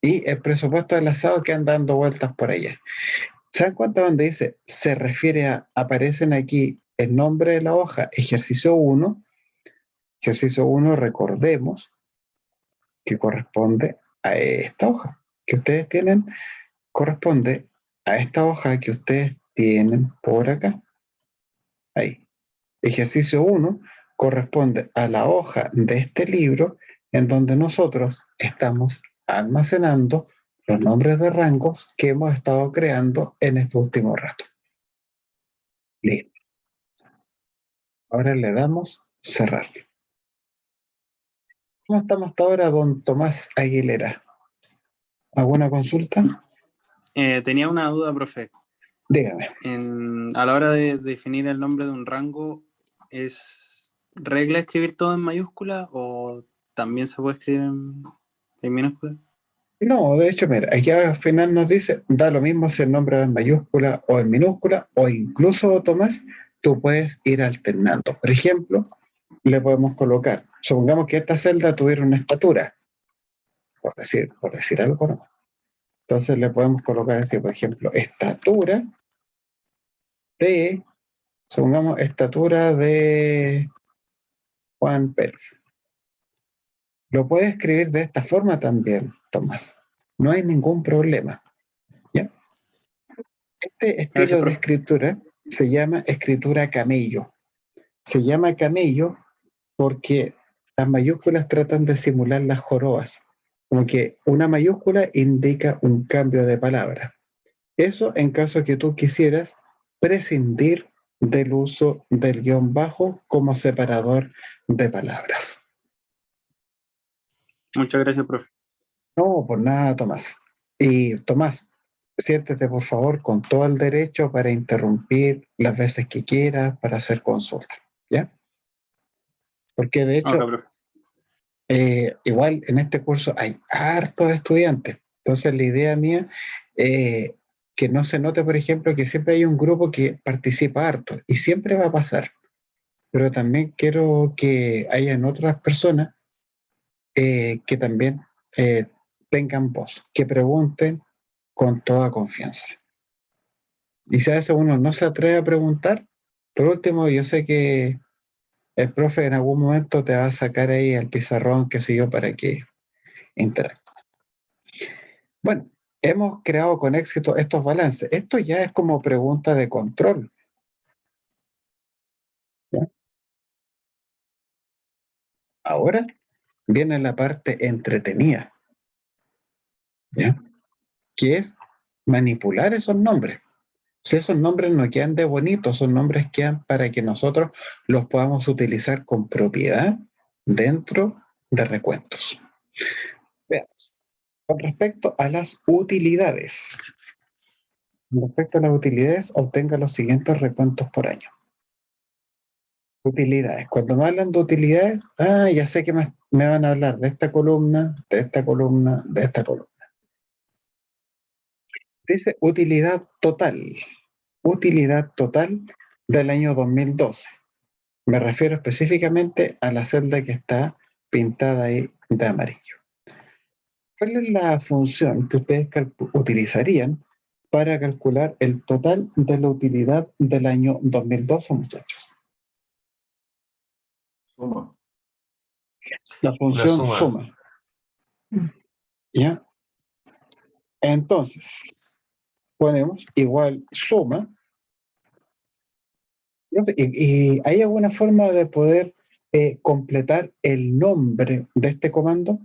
Y el presupuesto enlazado que andan dando vueltas por allá. ¿Se dan cuenta donde dice, se refiere a, aparecen aquí el nombre de la hoja, ejercicio 1? Ejercicio 1, recordemos que corresponde a esta hoja que ustedes tienen, corresponde a esta hoja que ustedes tienen por acá. Ahí. Ejercicio 1 corresponde a la hoja de este libro en donde nosotros estamos almacenando los nombres de rangos que hemos estado creando en este último rato. Listo. Ahora le damos cerrar. ¿Cómo estamos hasta ahora, don Tomás Aguilera? ¿Alguna consulta? Tenía una duda, profe. Dígame. A la hora de definir el nombre de un rango, ¿es regla escribir todo en mayúscula o también se puede escribir en minúscula? No, de hecho, mira, aquí al final nos dice, da lo mismo si el nombre va en mayúscula o en minúscula, o incluso, Tomás, tú puedes ir alternando. Por ejemplo, le podemos colocar, supongamos que esta celda tuviera una estatura, por decir algo, ¿no? Entonces le podemos colocar así, por ejemplo, estatura de, supongamos, estatura de Juan Pérez. Lo puedes escribir de esta forma también, Tomás. No hay ningún problema. ¿Ya? Este estilo de escritura se llama escritura camello. Se llama camello porque las mayúsculas tratan de simular las jorobas. Como que una mayúscula indica un cambio de palabra. Eso en caso que tú quisieras prescindir del uso del guión bajo como separador de palabras. Muchas gracias, profe. No, por nada, Tomás. Y Tomás, siéntete por favor con todo el derecho para interrumpir las veces que quieras, para hacer consulta, ¿ya? Porque de hecho, igual en este curso hay hartos estudiantes. Entonces la idea mía, que no se note, por ejemplo, que siempre hay un grupo que participa harto y siempre va a pasar. Pero también quiero que hayan otras personas que también tengan voz, que pregunten con toda confianza. Y si a veces uno no se atreve a preguntar, por último, yo sé que el profe en algún momento te va a sacar ahí el pizarrón, qué sé yo, para que interactúe. Bueno, hemos creado con éxito estos balances. Esto ya es como pregunta de control. ¿Ya? Ahora viene la parte entretenida, ¿ya? Que es manipular esos nombres. Si esos nombres no quedan de bonitos, esos nombres quedan para que nosotros los podamos utilizar con propiedad dentro de recuentos. Veamos. Con respecto a las utilidades. Con respecto a las utilidades, obtenga los siguientes recuentos por año. Utilidades. Cuando me hablan de utilidades, ya sé que me van a hablar de esta columna, de esta columna, de esta columna. Dice utilidad total. Utilidad total del año 2012. Me refiero específicamente a la celda que está pintada ahí de amarillo. ¿Cuál es la función que ustedes utilizarían para calcular el total de la utilidad del año 2012, muchachos? Suma. La función suma. ¿Ya? Entonces, ponemos igual suma. ¿Y hay alguna forma de poder completar el nombre de este comando?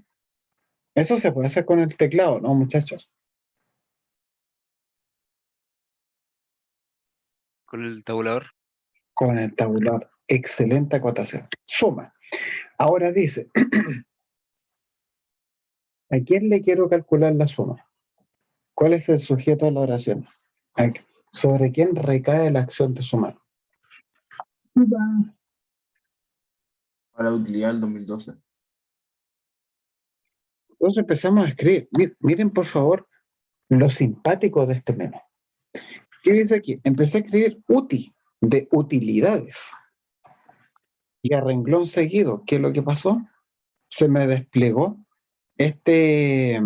Eso se puede hacer con el teclado, ¿no, muchachos? ¿Con el tabulador? Con el tabulador. Excelente acotación. Suma. Ahora dice, ¿a quién le quiero calcular la suma? ¿Cuál es el sujeto de la oración? ¿Sobre quién recae la acción de sumar? A la utilidad del 2012. Entonces empezamos a escribir. Miren, por favor, lo simpático de este menú. ¿Qué dice aquí? Empecé a escribir UTI, de utilidades. Y a renglón seguido, ¿qué es lo que pasó? Se me desplegó este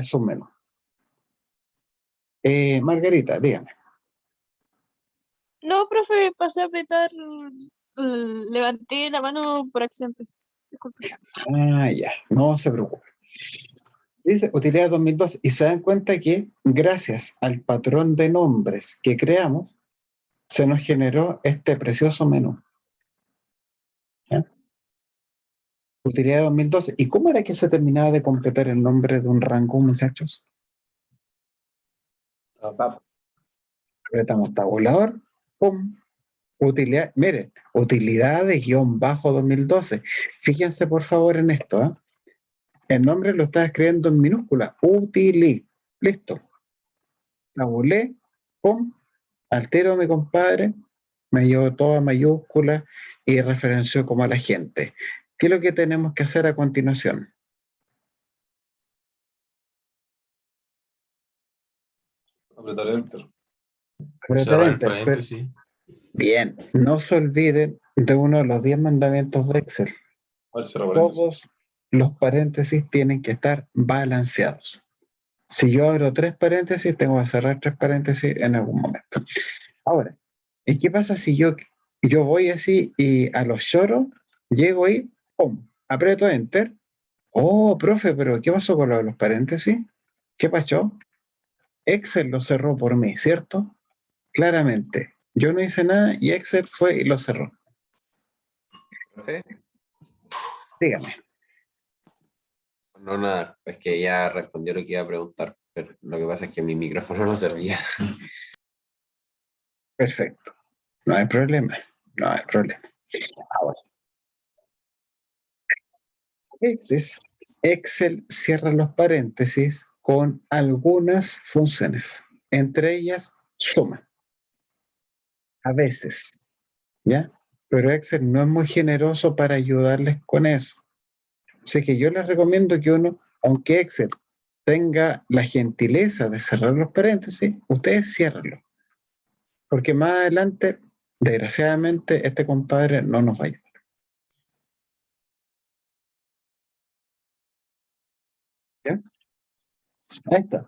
submenú. Margarita, dígame. No, profe, pasé a apretar, levanté la mano por accidente. Disculpe. Ya, no se preocupe. Dice utilidad 2012 y se dan cuenta que gracias al patrón de nombres que creamos, se nos generó este precioso menú. ¿Ya? Utilidad 2012. ¿Y cómo era que se terminaba de completar el nombre de un rango, muchachos? Apretamos tabulador, pum, utilidad, miren, utilidad de guión bajo 2012. Fíjense por favor en esto, ¿eh? El nombre lo está escribiendo en minúscula, utili, listo. Tabulé, pum, altero mi compadre, me llevo toda mayúscula y referenció como a la gente. ¿Qué es lo que tenemos que hacer a continuación? Apretar Enter. Apretar Enter. Bien, no se olviden de uno de los 10 mandamientos de Excel. A ver, cierra paréntesis. Todos los paréntesis tienen que estar balanceados. Si yo abro 3 paréntesis, tengo que cerrar 3 paréntesis en algún momento. Ahora, ¿y qué pasa si yo voy así y a los lloros llego y ¡pum! Aprieto Enter? Oh, profe, pero ¿qué pasó con lo de los paréntesis? ¿Qué pasó? Excel lo cerró por mí, ¿cierto? Claramente. Yo no hice nada y Excel fue y lo cerró. Profe, Dígame. no, nada, es que ya respondió lo que iba a preguntar, pero lo que pasa es que mi micrófono no servía. Perfecto. No hay problema. No hay problema. Ahora. Excel cierra los paréntesis con algunas funciones, entre ellas suma. A veces, ¿ya? Pero Excel no es muy generoso para ayudarles con eso. Así que yo les recomiendo que uno, aunque Excel tenga la gentileza de cerrar los paréntesis, ustedes ciérrenlo. Porque más adelante, desgraciadamente, este compadre no nos va a ayudar. ¿Ya? Ahí está.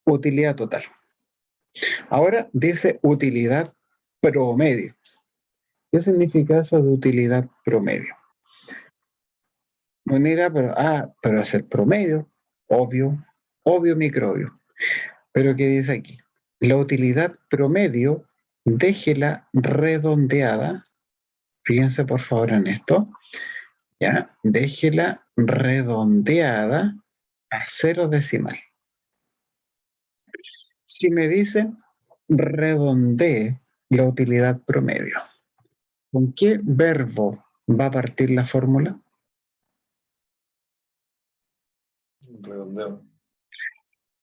Utilidad total. Ahora dice utilidad promedio. ¿Qué significa eso de utilidad promedio? Mira, pero es el promedio, obvio microbio. Pero ¿qué dice aquí? La utilidad promedio, déjela redondeada. Fíjense por favor en esto. ¿Ya? Déjela redondeada a 0 decimal. Si me dicen redondee la utilidad promedio, ¿con qué verbo va a partir la fórmula? Redondeo.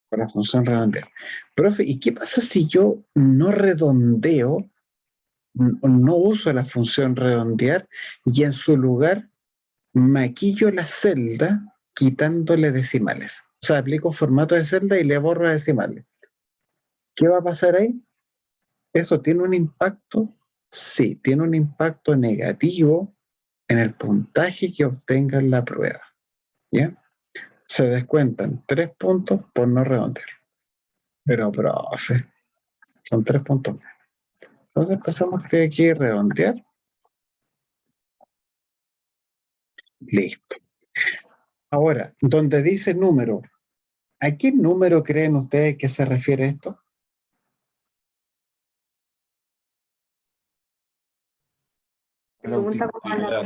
Con la función redondear. Profe, ¿y qué pasa si yo no redondeo, no uso la función redondear y en su lugar maquillo la celda quitándole decimales? O sea, aplico formato de celda y le borro decimales. ¿Qué va a pasar ahí? ¿Eso tiene un impacto? Sí, tiene un impacto negativo en el puntaje que obtenga en la prueba. ¿Ya? Se descuentan 3 puntos por no redondear. Pero, profe, son 3 puntos. Entonces pasamos que aquí redondear. Listo. Ahora, donde dice número, ¿a qué número creen ustedes que se refiere esto? Pregunta como la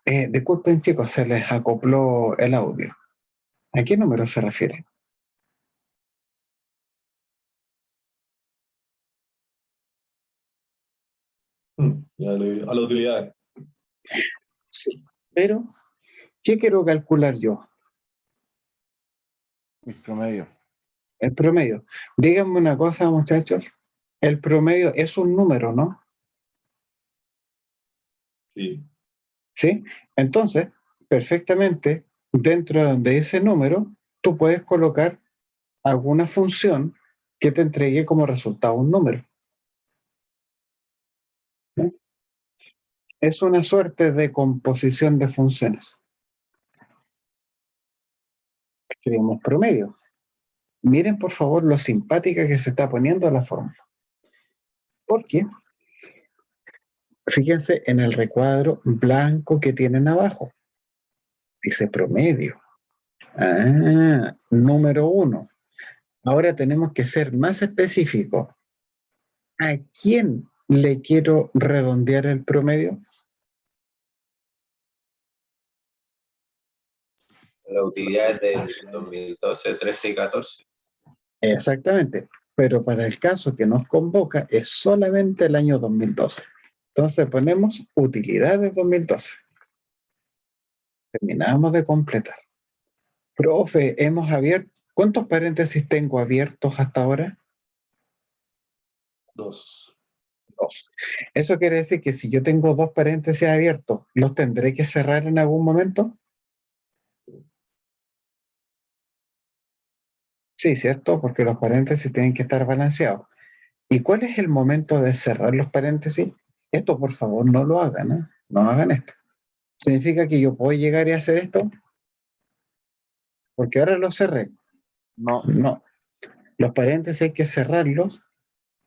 Disculpen chicos, se les acopló el audio. ¿A qué número se refiere? Ya a la utilidad. Sí. Pero, ¿qué quiero calcular yo? El promedio. El promedio. Díganme una cosa, muchachos. El promedio es un número, ¿no? Sí. ¿Sí? Entonces, perfectamente, dentro de donde ese número, tú puedes colocar alguna función que te entregue como resultado un número. ¿Sí? Es una suerte de composición de funciones. Escribimos promedio. Miren, por favor, lo simpática que se está poniendo la fórmula. Porque, fíjense en el recuadro blanco que tienen abajo. Dice promedio. Número 1. Ahora tenemos que ser más específicos. ¿A quién le quiero redondear el promedio? La utilidad es del 2012, 13 y 14. Exactamente, pero para el caso que nos convoca es solamente el año 2012. Entonces ponemos utilidades 2012. Terminamos de completar. Profe, hemos abierto, ¿cuántos paréntesis tengo abiertos hasta ahora? 2. Dos. Eso quiere decir que si yo tengo 2 paréntesis abiertos, ¿los tendré que cerrar en algún momento? Sí, ¿cierto? Porque los paréntesis tienen que estar balanceados. ¿Y cuál es el momento de cerrar los paréntesis? Esto, por favor, no lo hagan, ¿eh? No hagan esto. ¿Significa que yo puedo llegar y hacer esto? Porque ahora lo cerré. No, No. Los paréntesis hay que cerrarlos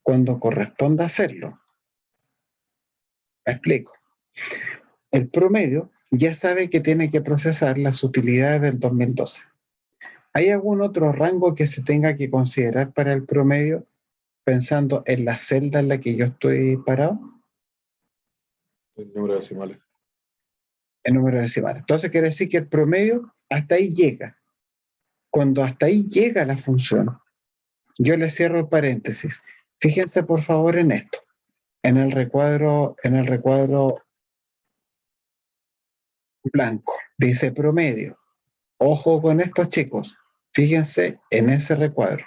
cuando corresponda hacerlo. Me explico. El promedio ya sabe que tiene que procesar las utilidades del 2012. ¿Hay algún otro rango que se tenga que considerar para el promedio pensando en la celda en la que yo estoy parado? El número de decimales. El número decimal. Entonces quiere decir que el promedio hasta ahí llega. Cuando hasta ahí llega la función, yo le cierro el paréntesis. Fíjense por favor en esto. En el recuadro blanco dice promedio. Ojo con estos chicos. Fíjense en ese recuadro.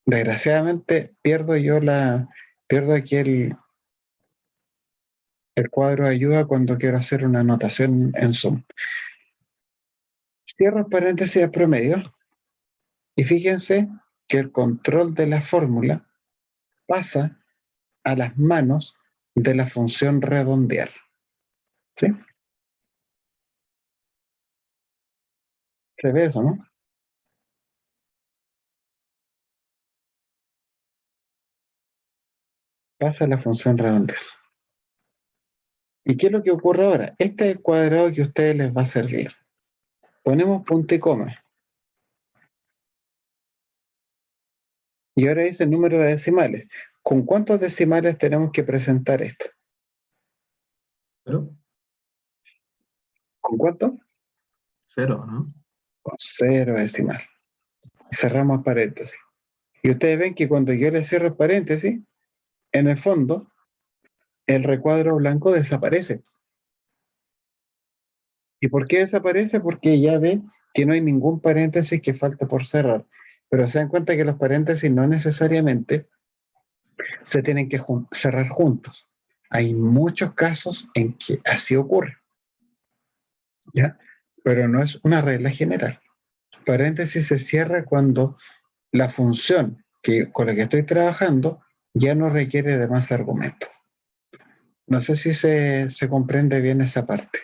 Desgraciadamente pierdo aquí el cuadro de ayuda cuando quiero hacer una anotación en Zoom. Cierro el paréntesis de promedio y fíjense que el control de la fórmula pasa a las manos de la función redondear. ¿Sí? ¿Se ve eso, no? Pasa a la función redondear. ¿Y qué es lo que ocurre ahora? Este es el cuadrado que a ustedes les va a servir. Ponemos punto y coma. Y ahora dice el número de decimales. ¿Con cuántos decimales tenemos que presentar esto? ¿Cero? ¿Con cuánto? 0, ¿no? Con 0 decimal. Cerramos paréntesis. Y ustedes ven que cuando yo le cierro el paréntesis, en el fondo, el recuadro blanco desaparece. ¿Y por qué desaparece? Porque ya ven que no hay ningún paréntesis que falte por cerrar. Pero se dan cuenta que los paréntesis no necesariamente se tienen que cerrar juntos. Hay muchos casos en que así ocurre, ¿ya? Pero no es una regla general. Paréntesis se cierra cuando la función con la que estoy trabajando ya no requiere de más argumentos. No sé si se comprende bien esa parte.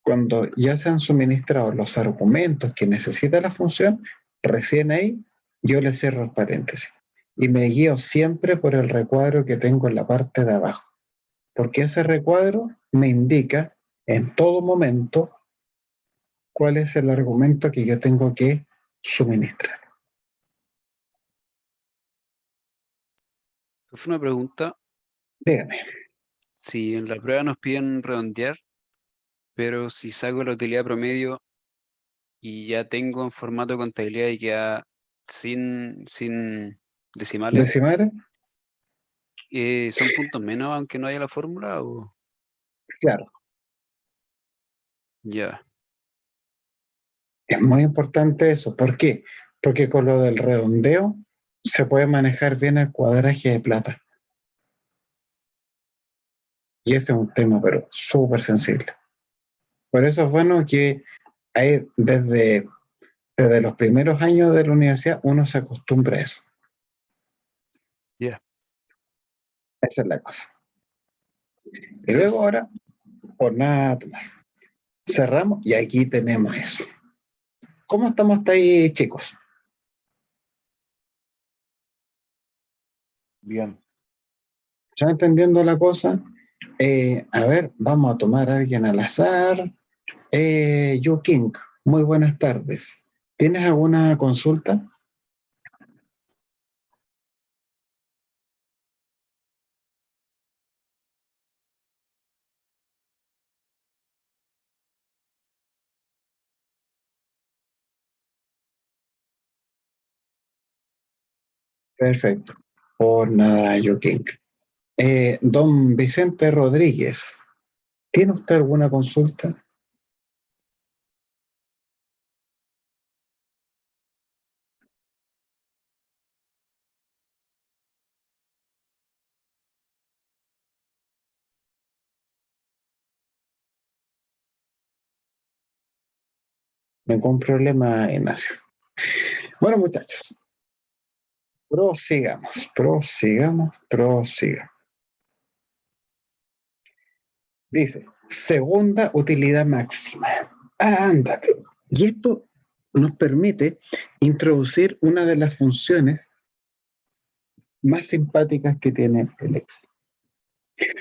Cuando ya se han suministrado los argumentos que necesita la función, recién ahí yo le cierro el paréntesis. Y me guío siempre por el recuadro que tengo en la parte de abajo, porque ese recuadro me indica en todo momento cuál es el argumento que yo tengo que suministrar. Fue una pregunta. Dígame. Si en la prueba nos piden redondear, pero si saco la utilidad promedio y ya tengo en formato de contabilidad y queda sin decimales, ¿Decimales? ¿son puntos menos aunque no haya la fórmula? O Claro. ya, Es muy importante eso. ¿Por qué? Porque con lo del redondeo se puede manejar bien el cuadraje de plata. Y ese es un tema, pero súper sensible. Por eso es bueno que desde los primeros años de la universidad uno se acostumbra a eso. ya. Esa es la cosa. Y Eso luego es. ahora, por nada más. Cerramos y aquí tenemos eso. ¿Cómo estamos hasta ahí, chicos? bien. ¿Ya entendiendo la cosa? A ver, vamos a tomar a alguien al azar. Yu King, muy buenas tardes. ¿Tienes alguna consulta? Perfecto. Por nada, Joaquín. Don Vicente Rodríguez, ¿tiene usted alguna consulta? Ningún problema, Ignacio. Bueno, muchachos, prosigamos. Dice, segunda utilidad máxima. Ándate. Y esto nos permite introducir una de las funciones más simpáticas que tiene el Excel.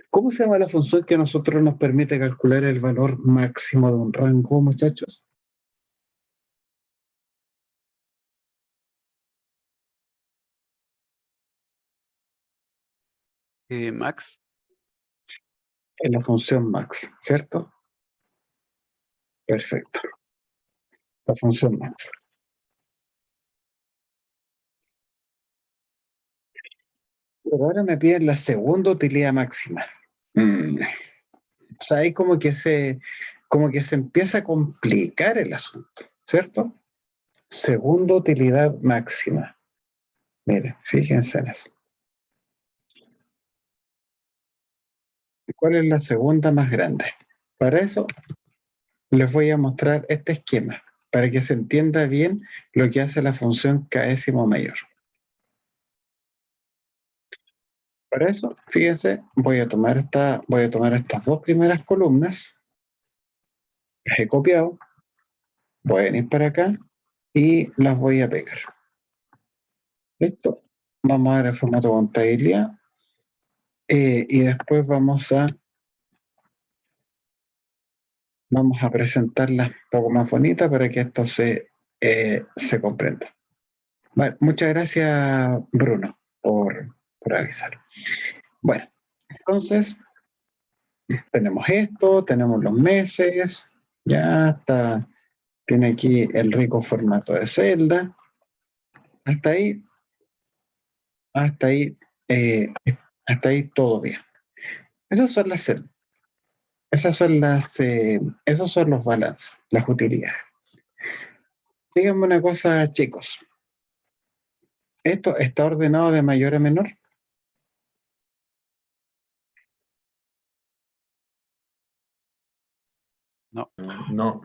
¿Cómo se llama la función que a nosotros nos permite calcular el valor máximo de un rango, muchachos? Max, Es la función max, ¿cierto? Perfecto. La función max. Pero ahora me piden la segunda utilidad máxima. O sea, ahí como que se empieza a complicar el asunto, ¿cierto? Segunda utilidad máxima. Miren, fíjense en eso. ¿Cuál es la segunda más grande? Para eso les voy a mostrar este esquema, para que se entienda bien lo que hace la función késimo mayor. Para eso, fíjense, voy a tomar estas dos primeras columnas, las he copiado, voy a venir para acá y las voy a pegar. ¿Listo? Vamos a ver el formato contabilidad y después vamos a presentarla un poco más bonita para que esto se comprenda. Vale, muchas gracias, Bruno, por avisar. Bueno, entonces tenemos esto, tenemos los meses, ya está, tiene aquí el rico formato de celda. Hasta ahí todo bien. Esas son las celdas. Esos son los balances, las utilidades. Díganme una cosa, chicos. ¿Esto está ordenado de mayor a menor? No.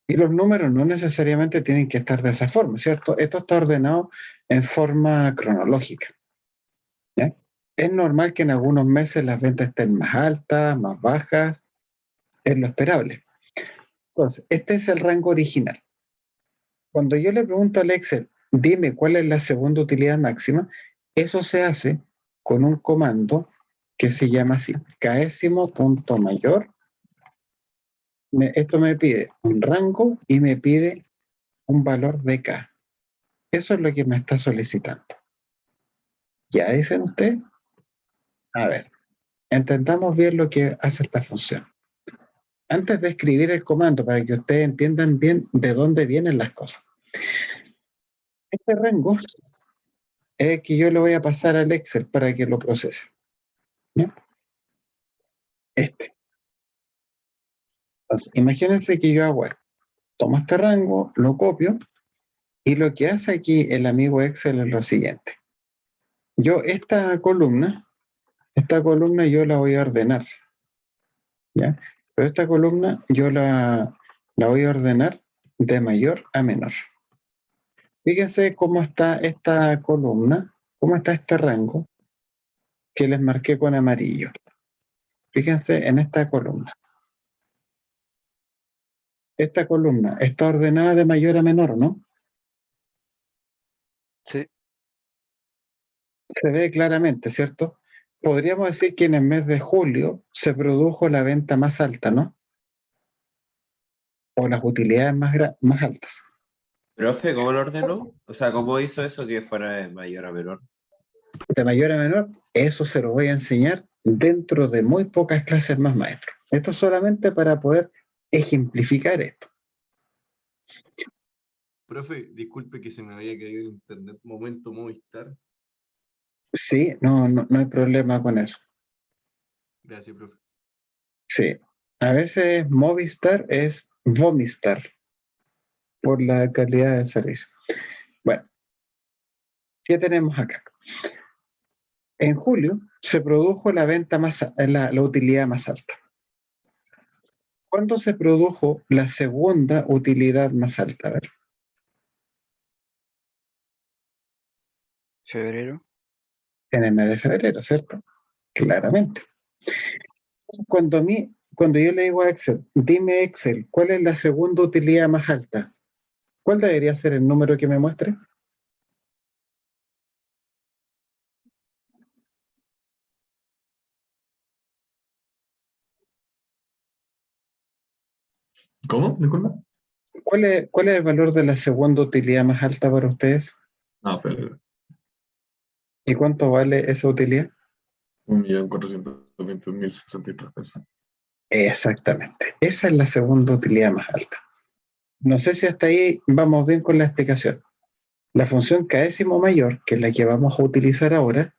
Y los números no necesariamente tienen que estar de esa forma, ¿cierto? Esto está ordenado en forma cronológica. ¿Ya? Es normal que en algunos meses las ventas estén más altas, más bajas, es lo esperable. Entonces, este es el rango original. Cuando yo le pregunto al Excel, dime cuál es la segunda utilidad máxima, eso se hace con un comando que se llama así, késimo.mayor. Esto me pide un rango y me pide un valor de K. Eso es lo que me está solicitando. ¿Ya dicen ustedes? A ver, entendamos bien lo que hace esta función. Antes de escribir el comando, para que ustedes entiendan bien de dónde vienen las cosas. Este rango es el que yo le voy a pasar al Excel para que lo procese. ¿Ya? Entonces, imagínense que yo hago esto. Tomo este rango, lo copio, y lo que hace aquí el amigo Excel es lo siguiente. Yo esta columna yo la voy a ordenar. ¿Ya? Pero esta columna yo la voy a ordenar de mayor a menor. Fíjense cómo está esta columna, cómo está este rango que les marqué con amarillo. Fíjense en esta columna. Esta columna está ordenada de mayor a menor, ¿no? sí, Se ve claramente, ¿cierto? Podríamos decir que en el mes de julio se produjo la venta más alta, ¿no? O las utilidades más altas. Profe, ¿cómo lo ordenó? O sea, ¿cómo hizo eso que fuera de mayor a menor? De mayor a menor, eso se lo voy a enseñar dentro de muy pocas clases más, maestro. Esto es solamente para poder ejemplificar esto. Profe, disculpe que se me había caído el internet. Momento Movistar. Sí, no hay problema con eso. Gracias, profe. Sí. A veces Movistar es Vomistar por la calidad de servicio. Bueno, ¿qué tenemos acá? En julio se produjo la venta la utilidad más alta. ¿Cuándo se produjo la segunda utilidad más alta? A ver. Febrero. En el mes de febrero, ¿cierto? Claramente. Cuando yo le digo a Excel, dime Excel, ¿cuál es la segunda utilidad más alta? ¿Cuál debería ser el número que me muestre? ¿Cómo? Disculpa. ¿Cuál es el valor de la segunda utilidad más alta para ustedes? No, febrero. ¿Y cuánto vale esa utilidad? 1.421.063 pesos. Exactamente. Esa es la segunda utilidad más alta. No sé si hasta ahí vamos bien con la explicación. La función kdécimo mayor, que es la que vamos a utilizar ahora,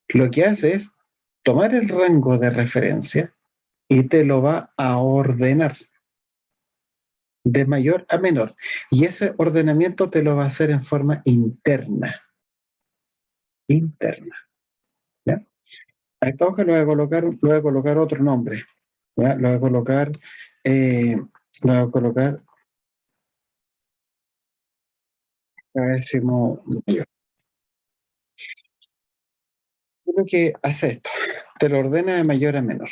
lo que hace es tomar el rango de referencia y te lo va a ordenar de mayor a menor. Y ese ordenamiento te lo va a hacer en forma interna. Interna. ¿Ya? A esta hoja le voy a colocar otro nombre. ¿Ya? Le voy a colocar kdécimo mayor. Lo que hace esto, te lo ordena de mayor a menor.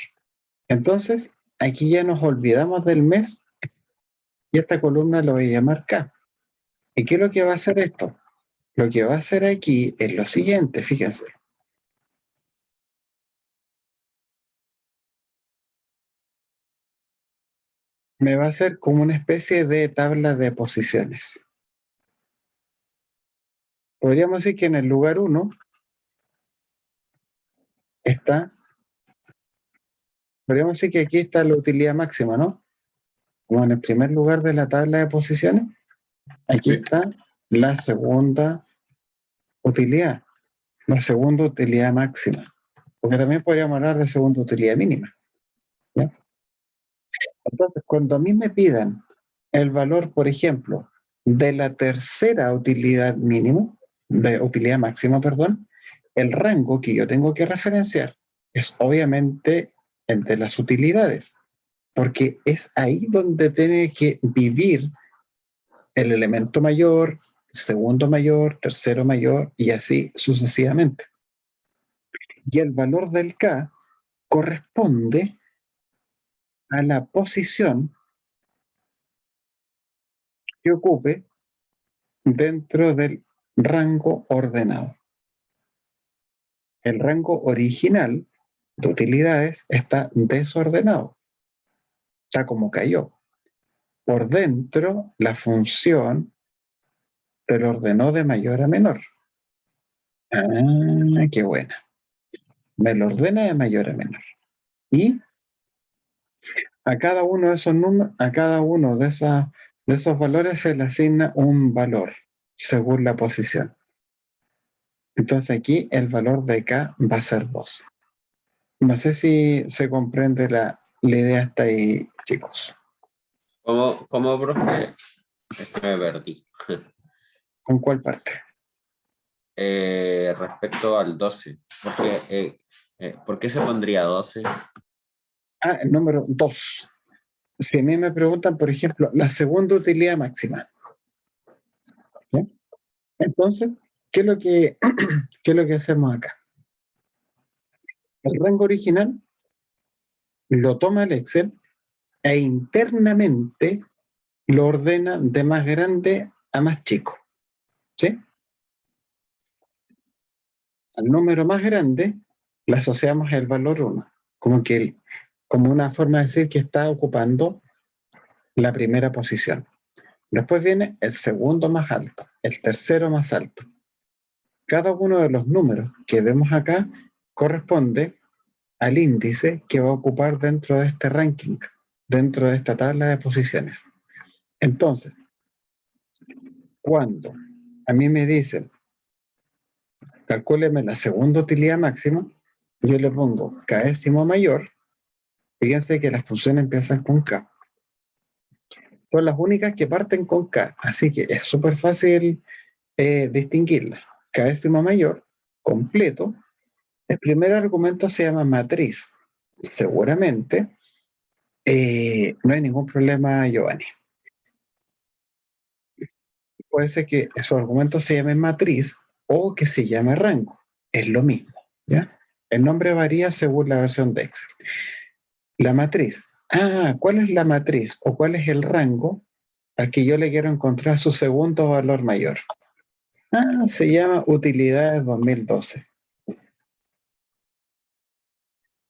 Entonces, aquí ya nos olvidamos del mes y esta columna lo voy a llamar K. ¿Y qué es lo que va a hacer esto? Lo que va a hacer aquí es lo siguiente, fíjense. Me va a hacer como una especie de tabla de posiciones. Podríamos decir que en el lugar 1 está, podríamos decir que aquí está la utilidad máxima, ¿no? Como en el primer lugar de la tabla de posiciones, aquí está la segunda utilidad máxima. Porque también podríamos hablar de segunda utilidad mínima. ¿Ya? Entonces, cuando a mí me pidan el valor, por ejemplo, de la tercera utilidad mínima, de utilidad máxima, perdón, el rango que yo tengo que referenciar es obviamente el de las utilidades, porque es ahí donde tiene que vivir el elemento mayor, segundo mayor, tercero mayor y así sucesivamente. Y el valor del K corresponde a la posición que ocupe dentro del rango ordenado. El rango original de utilidades está desordenado, está como cayó. Por dentro, la función te lo ordenó de mayor a menor. Ah, qué buena. Me lo ordena de mayor a menor. Y a cada uno de esos números, a cada uno de esos valores se le asigna un valor según la posición. Entonces aquí el valor de K va a ser 2. No sé si se comprende la idea hasta ahí, chicos. ¿Cómo, profe? Es que me perdí. ¿Con cuál parte? Respecto al 12. ¿Por qué se pondría 12? Ah, el número 2. Si a mí me preguntan, por ejemplo, la segunda utilidad máxima. ¿Sí? Entonces, ¿qué es lo que, qué es lo que hacemos acá? El rango original lo toma el Excel e internamente lo ordena de más grande a más chico. ¿Sí? Al número más grande le asociamos el valor 1, como una forma de decir que está ocupando la primera posición. Después viene el segundo más alto, el tercero más alto. Cada uno de los números que vemos acá corresponde al índice que va a ocupar dentro de este ranking, dentro de esta tabla de posiciones. Entonces, Cuando a mí me dicen, calcúleme la segunda utilidad máxima, yo le pongo késimo mayor. Fíjense que las funciones empiezan con K. Son las únicas que parten con K, así que es súper fácil distinguirlas. Késimo mayor, completo. El primer argumento se llama matriz. Seguramente no hay ningún problema, Giovanni. Puede ser que su argumento se llame matriz o que se llame rango. Es lo mismo, ¿ya? El nombre varía según la versión de Excel. La matriz. ¿Cuál es la matriz o cuál es el rango al que yo le quiero encontrar su segundo valor mayor? Se llama utilidades 2012.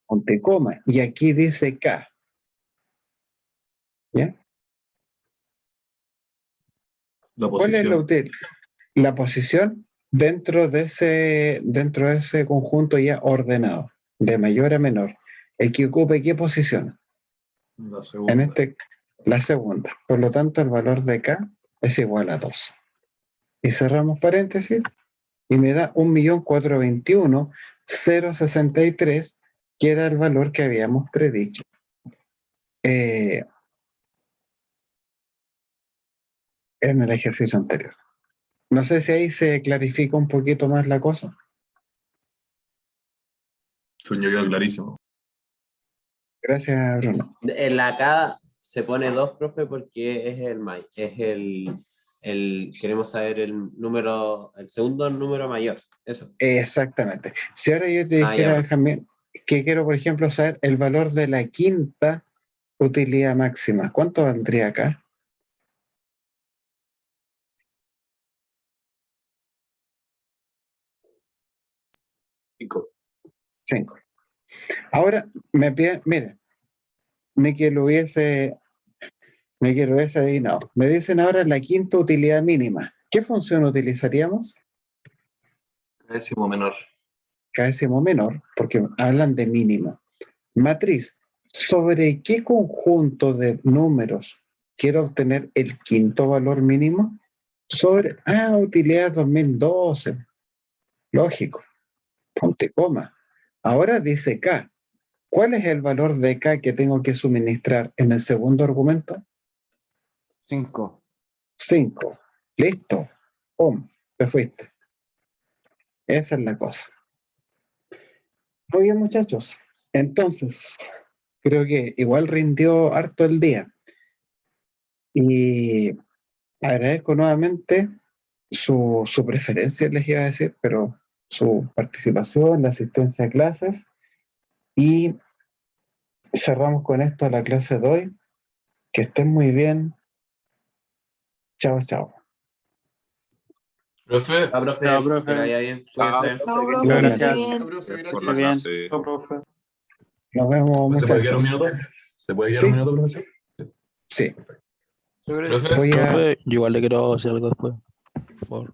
Ponte coma. Y aquí dice K. ¿Ya? ¿Cuál es la posición dentro de ese conjunto ya ordenado, de mayor a menor? El que ocupe qué posición. La segunda. La segunda. Por lo tanto, el valor de K es igual a 2. Y cerramos paréntesis y me da 1.421.063, que era el valor que habíamos predicho. En el ejercicio anterior. No sé si ahí se clarifica un poquito más la cosa. Sueño quedó clarísimo. Gracias, Bruno. En la K se pone 2, profe, porque queremos saber el segundo número mayor. Eso. Exactamente. Si ahora yo te dijera, ya. Benjamín, que quiero, por ejemplo, saber el valor de la quinta utilidad máxima, ¿cuánto valdría acá? 5. Ahora, mire, ni que lo hubiese adivinado. Me dicen ahora la quinta utilidad mínima. ¿Qué función utilizaríamos? Késimo menor. Késimo menor, porque hablan de mínimo. Matriz. ¿Sobre qué conjunto de números quiero obtener el quinto valor mínimo? Sobre, utilidad 2012. Lógico. Ponte coma. Ahora dice K. ¿Cuál es el valor de K que tengo que suministrar en el segundo argumento? 5. 5. Listo. ¡Pum! Te fuiste. Esa es la cosa. Muy bien, muchachos. Entonces, creo que igual rindió harto el día. Y agradezco nuevamente su preferencia, les iba a decir, pero su participación, la asistencia a clases. Y cerramos con esto la clase de hoy. Que estén muy bien. Chao, chao. Profe. Profe, Chao, profe. que vaya bien. Cuídense. Chao, profe, Muchas que esté gracias. bien. Muy bien. Sí. Chao, profe. Nos vemos, ¿Se puede quedar un muchachos. minuto? ¿Se puede quedar Sí. un minuto, profesor? Sí. Profe. Voy a... Profe, yo igual le quiero hacer algo después, por favor.